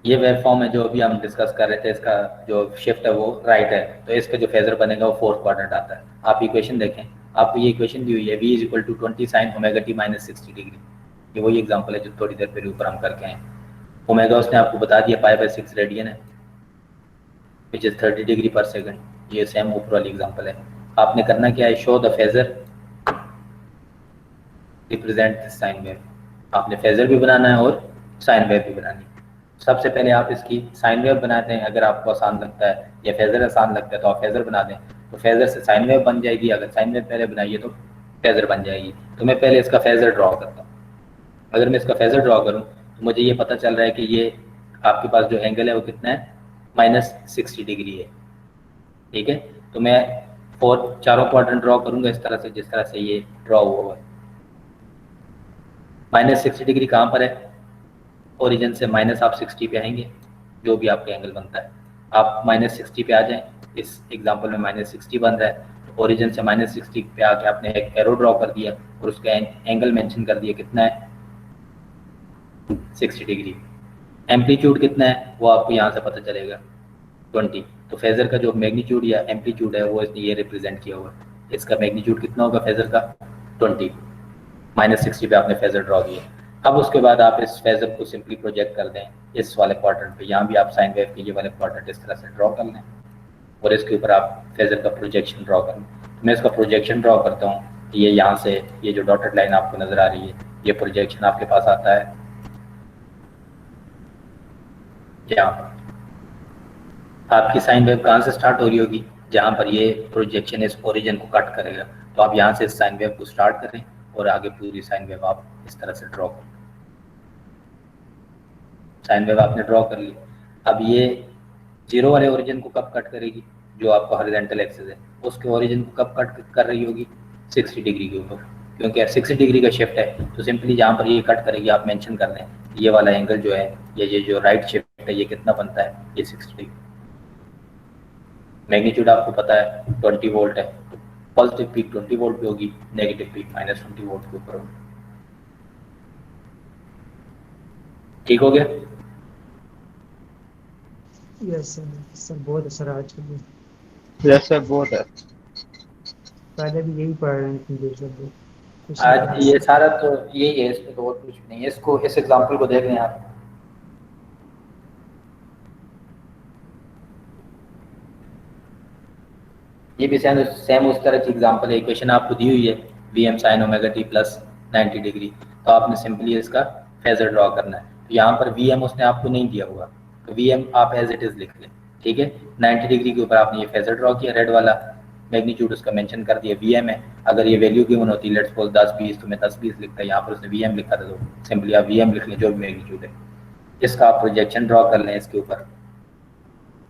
ये वेव फॉर्म है जो अभी हम डिस्कस कर रहे थे, इसका जो शिफ्ट है वो राइट है, तो इसका जो फेजर बनेगा वो फोर्थ क्वाड्रेंट आता है। आप इक्वेशन देखें, आपको ये इक्वेशन दी हुई है v = 20 sine omega T -60 degree. ये वही एग्जांपल है जो थोड़ी देर पहले ऊपर हम करके आए। ओमेगा उसने आपको बता दिया π/6 रेडियन है, विच इज 30 डिग्री पर सेकंड। ये सेम ऊपर वाली एग्जांपल है। आपने करना क्या है, show the phasor represent this sine wave. आपने फेजर भी बनाना है और साइन वेव भी बनानी है। सबसे पहले आप इसकी साइन वेव बनाते हैं, अगर आपको आसान लगता है, या फेजर आसान लगता है तो आप फेजर बना दें, तो फेजर से साइन वेव बन जाएगी। अगर साइन वेव पहले बनाइए तो फेजर बन जाएगी। तो मैं पहले इसका फेजर ड्रॉ करता हूँ। अगर मैं इसका फेजर ड्रॉ करूँ तो मुझे ये पता चल रहा है कि ये आपके पास जो एंगल है वो कितना है, -60 डिग्री है। ठीक है, तो मैं और चारों क्वाड्रेंट ड्रॉ करूंगा इस तरह से, जिस तरह से ये ड्रॉ हुआ है। -60 डिग्री कहाँ पर है? ओरिजिन से माइनस आप 60 पे आएंगे, जो भी आपका एंगल बनता है आप -60 पे आ जाएं। इस एग्जांपल में -60 बन रहा है, तो ओरिजिन से -60 पे आके आपने एक एरो ड्रॉ कर दिया और उसका एंगल मेंशन कर दिया, कितना है? 60 डिग्री। एम्पलीट्यूड कितना है वो आपको यहाँ से पता चलेगा, 20। तो फेजर का जो मैग्नीट्यूड या एम्पलीट्यूड है वो इसने ये रिप्रेजेंट किया हुआ है। इसका मैग्नीट्यूड कितना होगा फेजर का? 20। -60 पे आपने फेजर ड्रॉ किया। अब उसके बाद आप इस फेजर को सिंपली प्रोजेक्ट कर दें इस वाले क्वाड्रेंट पे। यहाँ भी आप साइन वेव के ये वाले क्वाड्रेंट इस तरह से ड्रॉ कर लें और इसके ऊपर आप फेजर का प्रोजेक्शन ड्रॉ करें। तो मैं इसका प्रोजेक्शन ड्रॉ करता हूँ। ये यहाँ से ये जो डॉटेड लाइन आपको नजर आ रही है, ये प्रोजेक्शन आपके पास आता है यहाँ पर। आपकी साइन वेव कहाँ से स्टार्ट हो रही होगी? जहाँ पर ये प्रोजेक्शन इस ओरिजिन को कट करेगा। तो आप यहाँ से इस साइन वेव को स्टार्ट करें और आगे पूरी साइन वेव आप इस तरह से ड्रॉ करें। साइन वेव आपने ड्रॉ कर ली। अब ये जीरो वाले ओरिजिन को कब कट करेगी? जो आपका हॉरिजॉन्टल एक्सिस है उसके ओरिजिन को कब कट कर रही होगी? 60 डिग्री के ऊपर, क्योंकि 60 डिग्री का शिफ्ट है। तो सिंपली जहाँ पर ये कट करेगी आप मेंशन कर दें ये वाला एंगल जो है, ये जो राइट शिफ्ट है, ये कितना बनता है? ये 60 डिग्री। मैग्नीट्यूड आपको पता है 20 वोल्ट है। पॉजिटिव पीक 20 वोल्ट पे होगी, नेगेटिव पीक -20 वोल्ट के ऊपर होगी। ठीक हो गया? यस सर बहुत असर आज के लिए यस सर बहुत है। पहले भी यही पढ़ रहे थे सर। आज ये सारा तो यही है, इसमें तो और कुछ नहीं है। इसको इस एग्जांपल को देख लें आप। ये भी सेम उस तरह की एग्जांपल है। इक्वेशन आपको दी हुई है Vm sin omega t + 90 degree. तो आपने सिंपली इसका फेजर ड्रॉ करना है। तो यहाँ पर Vm उसने आपको नहीं दिया हुआ, तो Vm आप एज इट इज लिख लें। ठीक है, 90 डिग्री के ऊपर आपने ये फेजर ड्रॉ किया, रेड वाला मैग्नीट्यूड उसका मेंशन कर दिया Vm है। अगर ये वैल्यू गिवन होती लेट्स सपोज 10-20, तो मैं 10-20 लिखता है। यहाँ पर उसने Vm लिखा था, तो सिंपली आप Vm लिख लें जो भी मैग्नीट्यूड है। इसका आप प्रोजेक्शन ड्रॉ कर लें इसके ऊपर।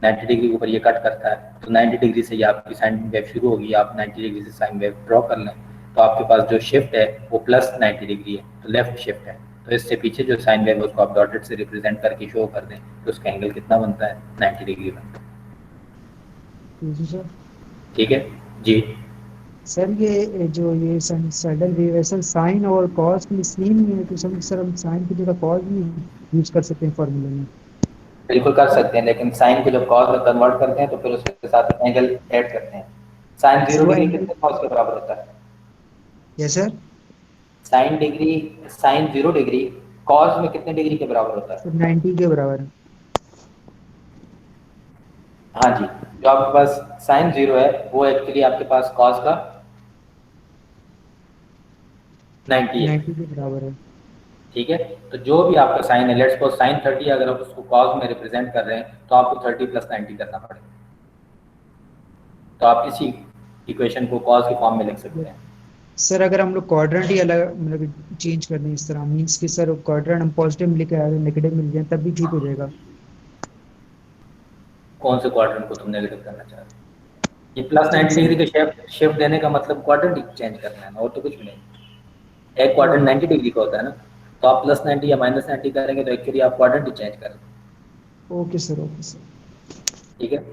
90 डिग्री के ऊपर ये कट करता है, तो 90 डिग्री से ये आपकी साइन वेव शुरू होगी। आप 90 डिग्री से साइन वेव ड्रॉ कर लें, तो आपके पास जो शिफ्ट है वो +90 डिग्री है, तो लेफ्ट शिफ्ट है। तो इससे पीछे जो साइन वेव है उसको आप डॉटेड से रिप्रेजेंट करके शो कर दें, तो उसका एंगल कितना बनता है? 90 डिग्री बनता है। ठीक है जी सर। ये जो ये साइनसॉइडल वेव है सर, साइन और कॉस की सेम ही है, तो सर हम साइन की जगह कॉस भी यूज कर सकते हैं फॉर्मूले में? बिल्कुल कर सकते हैं, लेकिन साइन को जब कॉस में कन्वर्ट करते हैं तो फिर उसके साथ एंगल ऐड करते हैं। साइन 0 डिग्री कितने कॉस के बराबर होता है? Yes sir. Sine 0 degree cos में कितने डिग्री के बराबर होता है? 90 के बराबर। हाँ जी, जो आपके पास साइन 0 है वो एक्चुअली आपके पास कॉस का 90 है। 90 के बराबर है। ठीक है, तो जो भी आपका साइन है, लेट्स सपोज साइन 30, अगर आप उसको कॉस में रिप्रेजेंट कर रहे हैं तो आपको 30 + 90 करना पड़ेगा। तो आप इसी इक्वेशन को कॉस के फॉर्म में लिख सकते हैं। सर अगर हम लोग क्वाड्रेंट ही अलग मतलब चेंज कर दें इस तरह, मींस कि सर क्वाड्रेंट हम पॉजिटिव लेके आए नेगेटिव मिल जाए तब भी ठीक हो जाएगा? कौन से क्वाड्रेंट को तुम नेगेटिव करना चाह रहे हो? ये +90 डिग्री का शिफ्ट देने का मतलब क्वाड्रेंट चेंज करना है, और तो कुछ भी नहीं। एक क्वाड्रेंट 90 डिग्री का होता है ना, तो आप +90 या -90 करेंगे तो एक्चुअली आप क्वाड्रेंट ही चेंज करेंगे। Okay sir, okay sir. ठीक है,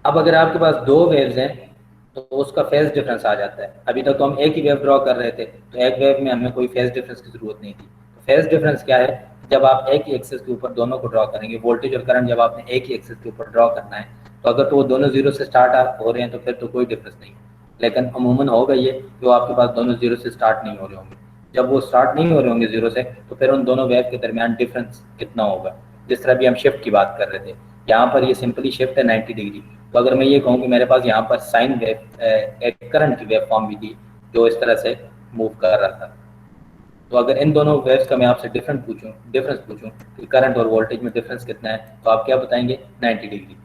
अब अगर आपके पास 2 वेव्स हैं तो उसका फेज डिफरेंस आ जाता है। अभी तक तो हम एक ही वेव ड्रॉ कर रहे थे, तो एक वेव में हमें कोई फेज डिफरेंस की जरूरत नहीं थी। तो फेज डिफरेंस क्या है? जब आप एक ही एक्सिस के ऊपर दोनों को ड्रॉ करेंगे, वोल्टेज और करंट जब आपने एक ही एक्सिस के ऊपर ड्रॉ करना है, तो अगर तो वो दोनों 0 से स्टार्ट हो रहे हैं तो फिर तो कोई डिफरेंस नहीं। लेकिन अमूमन होगा ये कि वो आपके पास दोनों 0 से स्टार्ट नहीं हो रहे होंगे। जब वो स्टार्ट नहीं हो रहे होंगे 0 से, तो फिर उन दोनों वेव के दरमियान डिफरेंस कितना होगा? जिस तरह भी हम शिफ्ट की बात कर रहे थे, यहाँ पर ये सिंपली शिफ्ट है 90 डिग्री। तो अगर मैं ये कहूँ कि मेरे पास यहाँ पर साइन वेव एक करंट की वेव फॉर्म भी थी जो इस तरह से मूव कर रहा था, तो अगर इन दोनों वेव्स का मैं आपसे डिफरेंस पूछूं कि करंट और वोल्टेज में डिफरेंस कितना है, तो आप क्या बताएंगे? 90 डिग्री।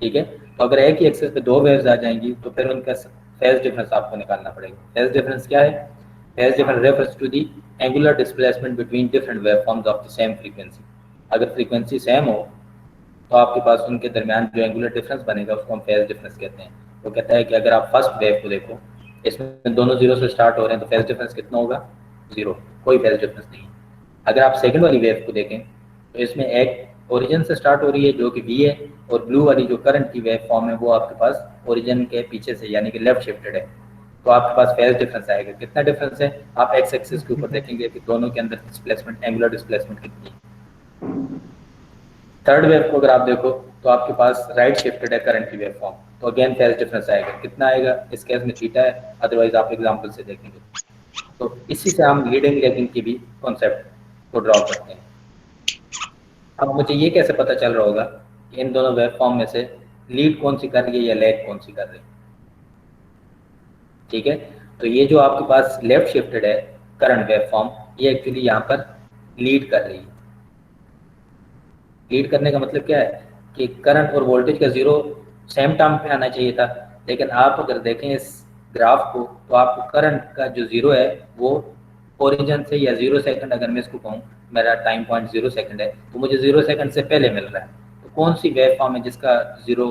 ठीक है, तो अगर एक ही एक्सिस पे 2 वेव्स आ जाएंगी तो फिर उनका फेज डिफरेंस आपको निकालना पड़ेगा। फेज डिफरेंस क्या है? Phase difference refers to the angular displacement between different wave forms of the same frequency. अगर फ्रीक्वेंसी सेम हो तो आपके पास उनके दरमियान जो एंगुलर डिफरेंस बनेगा उसको हम फेज डिफरेंस कहते हैं। वो कहता है कि अगर आप फर्स्ट वेव को देखो, इसमें दोनों जीरो से स्टार्ट हो रहे हैं, तो फेज डिफरेंस कितना होगा? जीरो, कोई फेज डिफरेंस नहीं है। अगर आप सेकंड वाली वेव को देखें तो इसमें एक ओरिजिन से स्टार्ट हो रही है जो कि वी है, और ब्लू वाली जो करंट की वेव फॉर्म है वो आपके पास ओरिजिन के पीछे से यानी कि लेफ्ट शिफ्टेड है, तो आपके पास फेज डिफरेंस आएगा। कितना डिफरेंस है? आप एक्स एक्सिस के ऊपर देखेंगे कि दोनों के अंदर डिस्प्लेसमेंट, एंगुलर डिस्प्लेसमेंट कितनी है। थर्ड वेव को अगर आप देखो तो आपके पास राइट शिफ्टेड है करंट की वेव फॉर्म, तो अगेन फेज डिफरेंस आएगा। कितना आएगा? इस केस में थीटा है, अदरवाइज आप एग्जांपल से देखेंगे। तो इसी से हम लीडिंग लैगिंग की भी कॉन्सेप्ट को ड्रॉ करते हैं। अब मुझे ये कैसे पता चल रहा होगा कि इन दोनों वेव फॉर्म में से लीड कौन सी कर रही है या लैग कौन सी कर रही है? ठीक है, तो ये जो आपके पास लेफ्ट शिफ्टेड है करंट वेव फॉर्म, ये एक्चुअली यहाँ पर लीड कर रही है। लीड करने का मतलब क्या है कि करंट और वोल्टेज का जीरो सेम टाइम पे आना चाहिए था, लेकिन आप अगर देखें इस ग्राफ को तो आपको करंट का जो जीरो है वो ओरिजिन से, या 0 सेकंड अगर मैं इसको कहूँ, मेरा टाइम पॉइंट 0 सेकंड है, तो मुझे 0 सेकंड से पहले मिल रहा है। तो कौन सी वेव फॉर्म है जिसका जीरो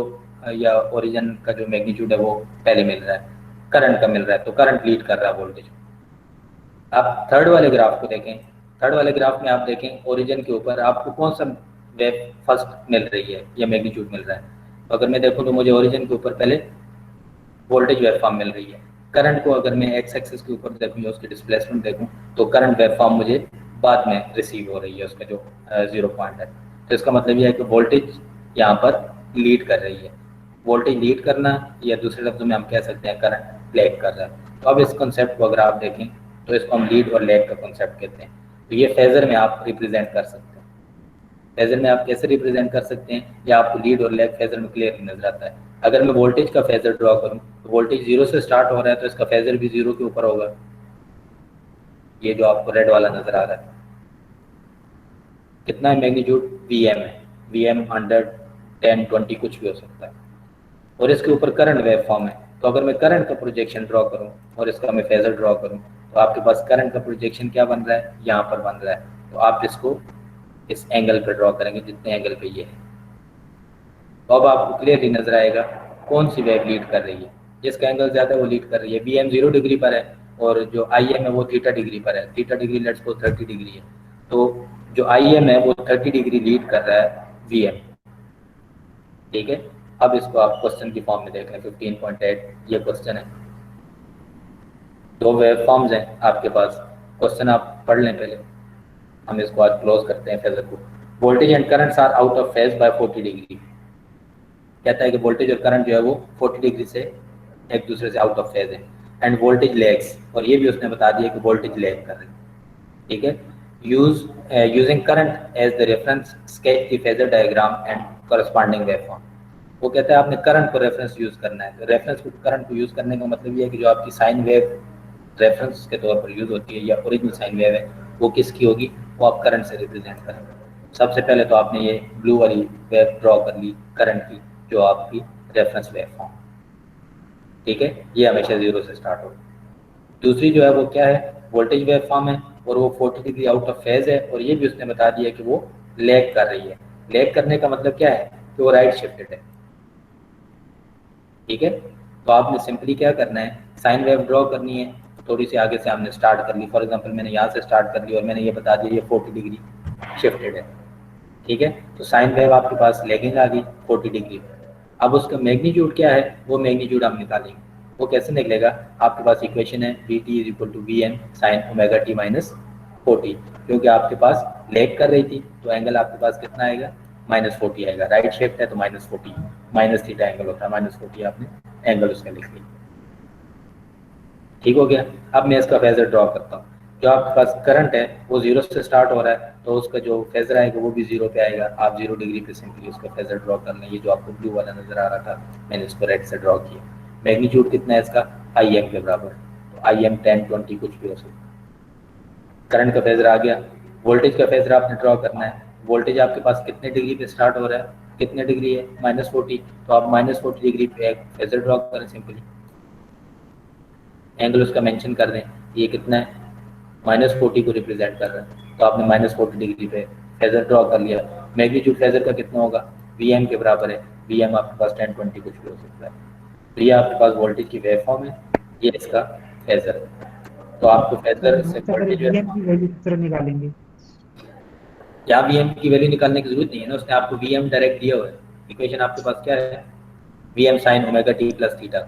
या ओरिजिन का जो मैग्नीट्यूड है वो पहले मिल रहा है? करंट का मिल रहा है, तो करंट लीड कर रहा है वोल्टेज। आप थर्ड वाले ग्राफ को देखें, थर्ड वाले ग्राफ में आप देखें ओरिजिन के ऊपर आपको कौन सा वेव फर्स्ट मिल रही है या मैग्नीट्यूड मिल रहा है? तो अगर मैं देखूं तो मुझे ओरिजिन के ऊपर पहले वोल्टेज वेव फॉर्म मिल रही है। करंट को अगर मैं एक्स एक्सिस के ऊपर देखूं या उसकी डिस्प्लेसमेंट देखूं तो करंट वेव फॉर्म मुझे बाद में रिसीव हो रही है, उसका जो 0 पॉइंट है। तो इसका मतलब यह है कि वोल्टेज यहाँ पर लीड कर रही है। वोल्टेज लीड करना, या दूसरे लफ्जों में हम कह सकते हैं करंट लैग कर रहा है। तो अब इस कॉन्सेप्ट को अगर आप देखें तो इसको हम लीड और लैग का कॉन्सेप्ट कहते हैं। तो ये फेजर में आप रिप्रेजेंट कर सकते हैं। फेजर में आप कैसे रिप्रेजेंट कर सकते हैं, या आपको लीड और लैग फेजर में क्लियर नजर आता है। अगर मैं वोल्टेज का फेजर ड्रॉ करूं तो वोल्टेज 0 से स्टार्ट हो रहा है, तो इसका फेजर भी 0 के ऊपर होगा। ये जो आपको रेड वाला नजर आ रहा है, कितना है मैग्नीट्यूड? वीएम है। वीएम 100, 10, 20 कुछ भी हो सकता है। और इसके ऊपर करंट वेव फॉर्म है, तो अगर मैं करंट का प्रोजेक्शन ड्रॉ करूं और इसका मैं फेजर ड्रॉ करूं तो आपके पास करंट का प्रोजेक्शन क्या बन रहा है? यहाँ पर बन रहा है। तो आप इसको इस एंगल पर ड्रॉ करेंगे जितने एंगल पे ये है, तो अब आपको क्लियरली नजर आएगा कौन सी वेव लीड कर रही है। जिसका एंगल ज्यादा है वो लीड कर रही है। वीएम 0 डिग्री पर है और जो आईएम है वो थीटा डिग्री पर है। Theta degree let's suppose 30 degree है, तो जो आईएम है वो 30 डिग्री लीड कर रहा है वीएम। ठीक है, अब इसको आप क्वेश्चन की फॉर्म में देख लें। 15.8 ये क्वेश्चन है। दो वेव फॉर्म्स हैं आपके पास, क्वेश्चन आप पढ़ लें पहले, हम इसको आज क्लोज करते हैं फेजर को। Voltage and currents are out of phase by 40 degree. कहता है कि वोल्टेज और करंट जो है वो 40 डिग्री से एक दूसरे से आउट ऑफ फेज है। एंड वोल्टेज लैग्स, और ये भी उसने बता दिया कि वोल्टेज लैग कर रही है। ठीक है, using current as the reference sketch the phasor diagram and corresponding waveform. वो कहता है आपने करंट को रेफरेंस यूज करना है। तो रेफरेंस को, करंट को यूज करने का मतलब ये है कि जो आपकी साइन वेव रेफरेंस के तौर पर यूज होती है या ओरिजिनल साइन वेव है वो किसकी होगी? वो आप करंट से रिप्रेजेंट करेंगे। सबसे पहले तो आपने ये ब्लू वाली वेव ड्रॉ कर ली करंट की, जो आपकी रेफरेंस वेव फॉर्म। ठीक है, ये हमेशा 0 से स्टार्ट होगी। दूसरी जो है वो क्या है? वोल्टेज वेव फॉर्म है और वो 40 डिग्री आउट ऑफ फेज है, और ये भी उसने बता दिया कि वो लैग कर रही है। लैग करने का मतलब क्या है? कि वो राइट शिफ्टेड है। ठीक है, तो आपने सिंपली क्या करना है? साइन वेव ड्रॉ करनी है। थोड़ी सी आगे से हमने स्टार्ट कर ली। फॉर एग्जांपल मैंने यहाँ से स्टार्ट कर ली और मैंने ये बता दिया ये 40 डिग्री शिफ्टेड है। ठीक है, तो साइन वेव आपके पास लैगिंग आ गई 40 डिग्री। अब उसका मैग्नीट्यूड क्या है? वो मैग्नीट्यूड हम निकालेंगे। वो कैसे निकलेगा? आपके पास इक्वेशन है dt = Vm sin ωt - 40। क्योंकि आपके पास लैग कर रही थी तो एंगल आपके पास कितना आएगा? -40 आएगा। राइट शिफ्ट है तो -40, माइनस थीटा एंगल होता है। -40 आपने एंगल उसका लिख लिया। ठीक हो गया। अब मैं इसका फेजर ड्रॉ करता हूँ। जो आपके पास करंट है वो 0 से स्टार्ट हो रहा है, तो उसका जो फेजर आएगा वो भी 0 पे आएगा। आप 0 डिग्री पे सिंपली उसका फेजर ड्रॉ कर लें। ये जो आपको ब्लू वाला नजर आ रहा था, मैंने इसको रेड से ड्रॉ किया। मैग्नीट्यूड कितना है इसका? IM के बराबर, तो IM 10, 20 कुछ भी हो सकता है। करंट का फेजर आ गया। वोल्टेज का फेजर आपने ड्रॉ करना है। वोल्टेज आपके पास कितने डिग्री पे स्टार्ट हो रहा है? कितने डिग्री है? -40, तो आप -40 डिग्री पे एक फेजर ड्रॉ करें सिंपली। एंगल उसका मेंशन कर दें, ये कितना है? -40 को रिप्रेजेंट कर रहा है, तो आपने -40 डिग्री पे फेजर ड्रॉ कर लिया। मैग्नीट्यूड फेजर का कितना होगा? Vm के बराबर है। Vm आपके पास 10, 20 कुछ भी हो सकता है। तो ये आपके पास वोल्टेज की वेव फॉर्म है, ये इसका फेजर है। तो आपको फेजर से वोल्टेज वीएम की वैल्यू किस तरह निकालेंगे? यहाँ वीएम की वैल्यू निकालने की जरूरत नहीं है ना, उसने आपको वीएम डायरेक्ट दिया हुआ है। इक्वेशन आपके पास क्या है, VM sign omega t plus theta,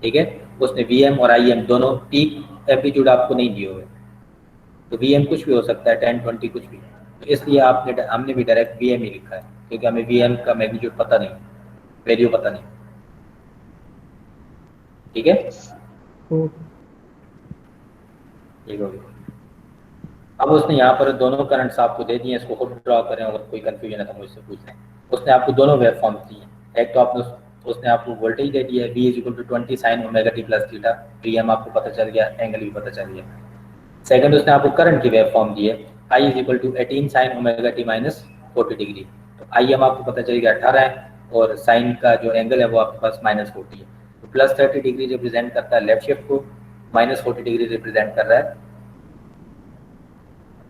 ठीक है। उसने वीएम और आईएम दोनों पीक एम्पलीट्यूड आपको नहीं दिए हुए, तो वीएम कुछ भी हो सकता है, 10 20 कुछ भी, तो इसलिए हमने भी डायरेक्ट वीएम ही लिखा है, क्योंकि हमें वीएम का मैग्नीट्यूड पता नहीं, वैल्यू पता नहीं, ठीक है। ठीक हो गया। अब उसने यहाँ पर दोनों करंट्स आपको दे दिए, इसको खुद ड्रॉ करें, अगर कोई कंफ्यूजन है तो मुझसे पूछ लें। उसने आपको दोनों वेव फॉर्म्स दी हैं, एक तो आपने उसने आपको वोल्टेज दे दिया है V = 20 sin omega t plus theta, VM आपको पता चल गया, एंगल भी पता चल गया। सेकंड उसने आपको करंट की वेव फॉर्म दी है, I = 18 sin omega t minus 40 degree, तो IM आपको पता चल गया 18 है, और साइन का जो एंगल है वो आपके पास -40 है, तो +30 डिग्री रिप्रेजेंट करता है लेफ्ट शिफ्ट को, -40 डिग्री रिप्रेजेंट कर रहा है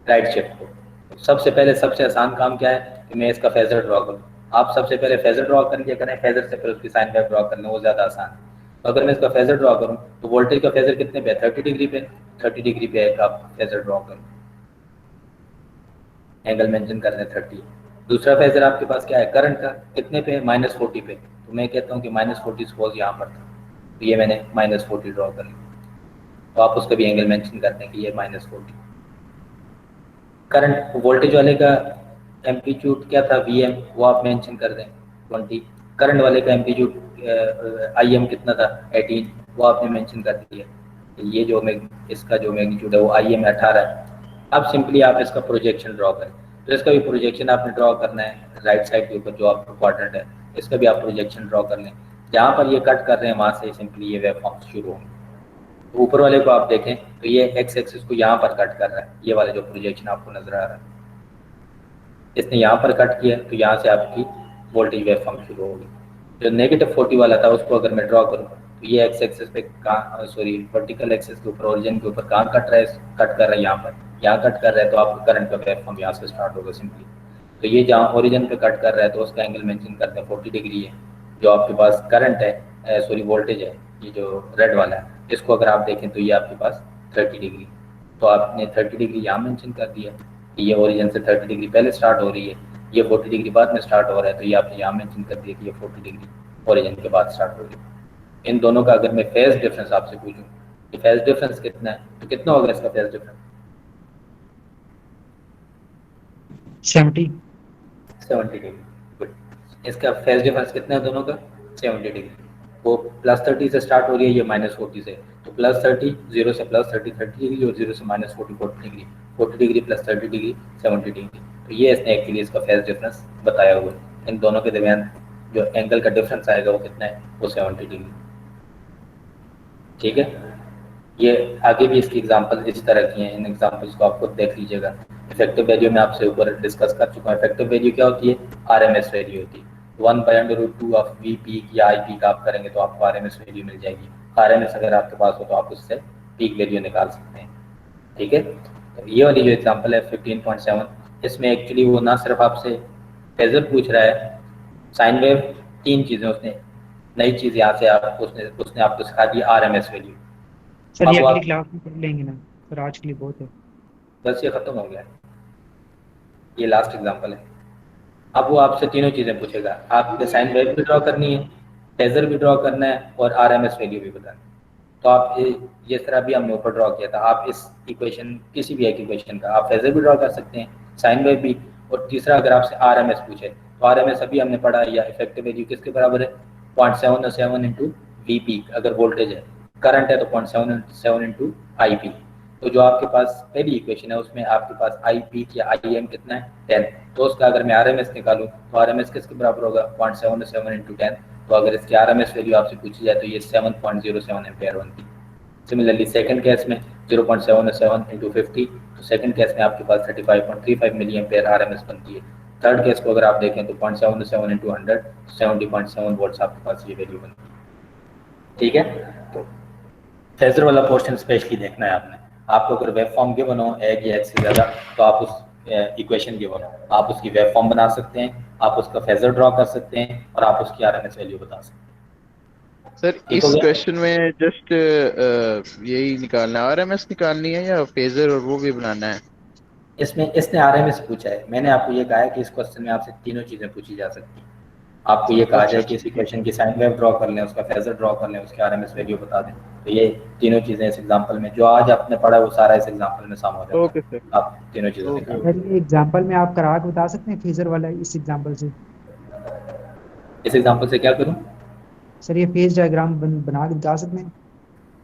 राइट शिफ्ट को। सबसे पहले सबसे आसान काम क्या है कि मैं इसका फेजर ड्रॉ करूँ। आप सबसे पहले फेजर ड्रॉ कर लिया करें, फेजर से फिर उसकी साइन वेव ड्रॉ कर लें, वो ज़्यादा आसान है। तो अगर मैं इसका फेजर ड्रॉ करूँ तो वोल्टेज का फेजर कितने पे है, 30 डिग्री पे, 30 डिग्री पे एक आप फेजर ड्रॉ करूँ, एंगल मेंशन कर दें 30। दूसरा फेजर आपके पास क्या है, करंट का, कितने पे है, -40 पे, तो मैं कहता हूँ कि -40 सपोज यहाँ पर था, तो ये मैंने -40 ड्रॉ कर लिया, तो आप उसका भी एंगल मेंशन करते हैं कि ये -40। करंट वोल्टेज वाले का एम्पलीट्यूड क्या था, वीएम, वो आप मेंशन कर दें 20। करंट वाले का एम्पलीट्यूड आईएम कितना था, 18, वो आपने मेंशन कर दिया। ये जो इसका जो मैग्नीट्यूड है वो आईएम 18 है। अब सिंपली आप इसका प्रोजेक्शन ड्रॉ करें, तो इसका भी प्रोजेक्शन आपने ड्रॉ करना है राइट साइड के ऊपर जो आपका क्वाड्रेंट है, इसका भी आप प्रोजेक्शन ड्रॉ कर लें। जहाँ पर ये कट कर रहे हैं वहाँ से सिंपली ये वेव फॉर्म शुरू होंगे। तो ऊपर वाले को आप देखें तो ये एक्स एक्सिस को यहाँ पर कट कर रहा है, ये वाला जो प्रोजेक्शन आपको नजर आ रहा है, इसने यहाँ पर कट किया, तो यहाँ से आपकी वोल्टेज वेव फॉर्म शुरू होगी। जो -40 वाला था उसको अगर मैं ड्रॉ करूँ तो ये एक्स एक्सिस पे कहाँ, सॉरी वर्टिकल एक्सिस के ऊपर, ओरिजिन के ऊपर कहाँ कट रहा है, कट कर रहा है यहाँ पर, यहाँ कट कर रहा है, तो आपको करंट का वेव फॉर्म यहाँ से स्टार्ट होगा सिंपली। तो ये जहाँ ओरिजिन पे कट कर रहा है तो उसका एंगल मेंशन करते हैं 40 डिग्री है। जो आपके पास करंट है, सॉरी वोल्टेज है, ये जो रेड वाला है, इसको अगर आप देखें तो ये आपके पास 30 डिग्री, तो आपने 30 डिग्री यहाँ मेंशन कर दिया कि ये ओरिजिन से 30 डिग्री पहले स्टार्ट हो रही है, ये 40 डिग्री बाद में स्टार्ट हो रहा है, तो ये आपने यहाँ मेंशन कर दिया कि ये 40 डिग्री ओरिजिन के बाद स्टार्ट हो रही है। इन दोनों का अगर मैं फेज डिफरेंस आपसे पूछूं कि फेज डिफरेंस कितना है, तो कितना होगा इसका फेज डिफरेंस? 70 डिग्री। गुड। इसका फेज डिफरेंस कितना है दोनों का? 70 डिग्री। वो +30 से स्टार्ट हो रही है, ये -40 से, तो +30, 0 से +30 30 डिग्री, और 0 से -40 40 डिग्री, 40 डिग्री + 30 डिग्री 70 डिग्री। तो ये इसने एक्चुअली इसका फेज डिफरेंस बताया हुआ है। इन दोनों के दरमियान जो एंगल का डिफरेंस आएगा वो कितना है, वो 70 डिग्री। ठीक है, ये आगे भी इसकी एग्जांपल इस तरह की हैं, इन एग्जांपल्स को आप खुद देख लीजिएगा। इफेक्टिव वैल्यू में आपसे ऊपर डिस्कस कर चुका हूँ। इफेक्टिव वैल्यू क्या होती है? आरएमएस वैल्यू होती है। 1/√2 ऑफ वी पीक या आई पीक आप करेंगे तो आपको आरएमएस वैल्यू मिल जाएगी। आरएमएस अगर आपके पास हो तो आप उससे पीक वैल्यू निकाल सकते हैं। ठीक है, तो ये वाली जो एग्जाम्पल है 15.7, इसमें एक्चुअली वो ना सिर्फ आपसे फेजर पूछ रहा है, साइन वेव, 3 चीज़ें उसने नई चीज़ यहाँ से उसने आपको सिखा दी, आरएमएस वैल्यू। सर ये अगली क्लास में कर लेंगे ना सर, आज के लिए बहुत है। बस ये खत्म हो गया, ये लास्ट एग्जांपल है। अब वो आपसे तीनों चीज़ें पूछेगा, आपने साइन वेव भी ड्रॉ करनी है, फेजर भी ड्रॉ करना है, और आरएमएस वैल्यू भी बताना है। तो आप जिस तरह भी हमने ऊपर ड्रॉ किया था, आप इस इक्वेशन, किसी भी एक इक्वेशन का आप फेजर भी ड्रॉ कर सकते हैं, साइन वेव भी, और तीसरा अगर आपसे आरएमएस पूछे तो आरएमएस अभी हमने पढ़ा, या इफेक्टिव वैल्यू किसके बराबर है? 0.707 इंटू वी पीक अगर वोल्टेज है, करंट है तो 0.77 इंटू आई पी। तो जो आपके पास पहली इक्वेशन है उसमें आपके पास आई पीक या आई एम कितना है? 10। तो उसका अगर मैं आरएमएस निकालूं तो आरएमएस किसके बराबर होगा? 0.77 इंटू 10। तो अगर इसकी आरएमएस वैल्यू आपसे पूछी जाए तो ये 7.07 एम्पेयर बनती है। सिमिलरली सेकंड केस में 0.77 इंटू 50, तो सेकंड केस में आपके पास 35.35 मिली एम्पेयर आरएमएस बनती है। थर्ड केस को अगर आप देखें तो 0.77 इंटू 100, 70.7 वोल्ट्स आपके पास ये वैल्यू बनती है। ठीक है, तो फेजर वाला पोर्शन स्पेशली देखना है आपने। आपको अगर वेव फॉर्म गिवन हो एक या एक से ज़्यादा, तो आप उस इक्वेशन गिवन हो, आप उसकी वेव फॉर्म बना सकते हैं, आप उसका फेजर ड्रॉ कर सकते हैं, और आप उसकी आरएमएस वैल्यू बता सकते हैं। सर ठीक इस हो गया? क्वेश्चन में जस्ट यही निकालना है, आरएमएस निकालनी है या फेजर और वो भी बनाना है? इसमें इसने आरएमएस पूछा है, मैंने आपको ये कहा है कि इस क्वेश्चन में आपसे तीनों चीजें पूछी जा सकती हैं। आपको ये कहा अच्छा जाए कि इस इक्वेशन की साइन वेव ड्रॉ कर लें, उसका फेजर ड्रॉ कर लें, उसके आरएमएस वैल्यू बता दें, तो ये तीनों चीजें इस एग्जांपल में जो आज आपने पढ़ा वो सारा इस एग्जांपल में शामिल हो जाता ओके है। सर। आप तीनों चीजें ओके निकाल सर ये एग्जांपल में आप करा के बता सकते हैं फेजर वाला इस एग्जांपल से? इस एग्जांपल से क्या करूं? सर ये फेज डायग्राम बना के बता सकते हैं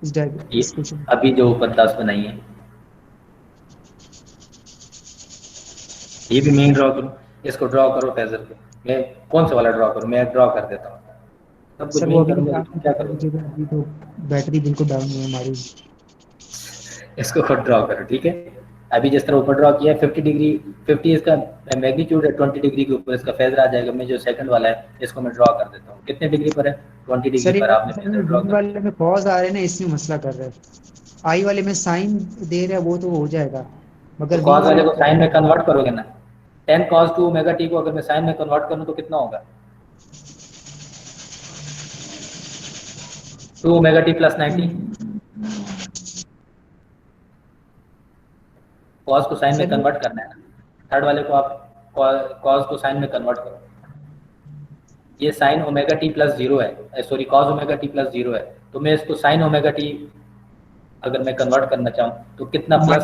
ये इस क्वेश्चन? अभी जो ऊपर 10 बनाई है ये भी मैं ड्रॉ करूं, इसको ड्रॉ करो फेजर पे, मैं कौन सा वाला ड्रॉ करूं? मैं ड्रॉ कर देता हूँ, सब कुछ सर मैं वो ही अभी करूंगा, बता तो तुम क्या करोगे? दीजिएगा, अभी तो बैटरी बिल्कुल डाउन है हमारी। इसको खुद ड्रॉ करो, ठीक है? अभी जिस तरह ऊपर ड्रॉ किया 50 डिग्री, 50 इसका मैग्नीट्यूड है, 20 डिग्री के ऊपर इसका फेजर आ जाएगा। मैं जो सेकंड वाला है इसको मैं ड्रॉ कर देता हूँ, कितने डिग्री पर है? 20 डिग्री सर पर ये आपने फेजर ड्रॉ डी कर वाले में कॉज आ रहे हैं ना, इसमें मसला कर रहे हैं। आई वाले में साइन दे रहे हैं, वो तो हो जाएगा, मगर तो वी कॉस वाले वाले को साइन में कन्वर्ट करोगे ना, tan cos 2 ओमेगा t को अगर मैं साइन में कन्वर्ट करूँ तो कितना होगा? 2 ओमेगा t प्लस 90। कॉस को साइन में सर कन्वर्ट करना है ना, थर्ड वाले को आप कॉस को साइन में कन्वर्ट करो। ये साइन ओमेगा टी प्लस 0 है, sorry cos omega t plus 0 है, तो मैं इसको साइन ओमेगा टी अगर मैं कन्वर्ट करना चाहूँ तो कितना प्लस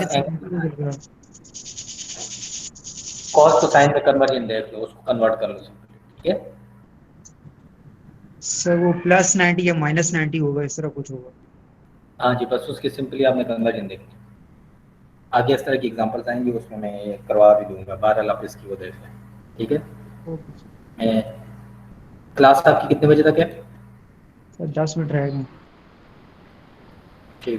कॉस को साइन में कन्वर्जन देख लो, उसको कन्वर्ट कर लो, ठीक है? सर वो प्लस 90 या माइनस 90 होगा, इस तरह कुछ होगा। हाँ जी, बस उसकी सिंपली आपने कन्वर्जन देख ली। आगे इस तरह की एग्जांपल्स आएंगे, उसमें मैं ये करवा भी दूंगा, बहरहाल आप इसकी वो देख लें, ठीक है? मैं क्लास आपकी कितने बजे तक है? सर 10 मिनट रहेगा। ठीक है।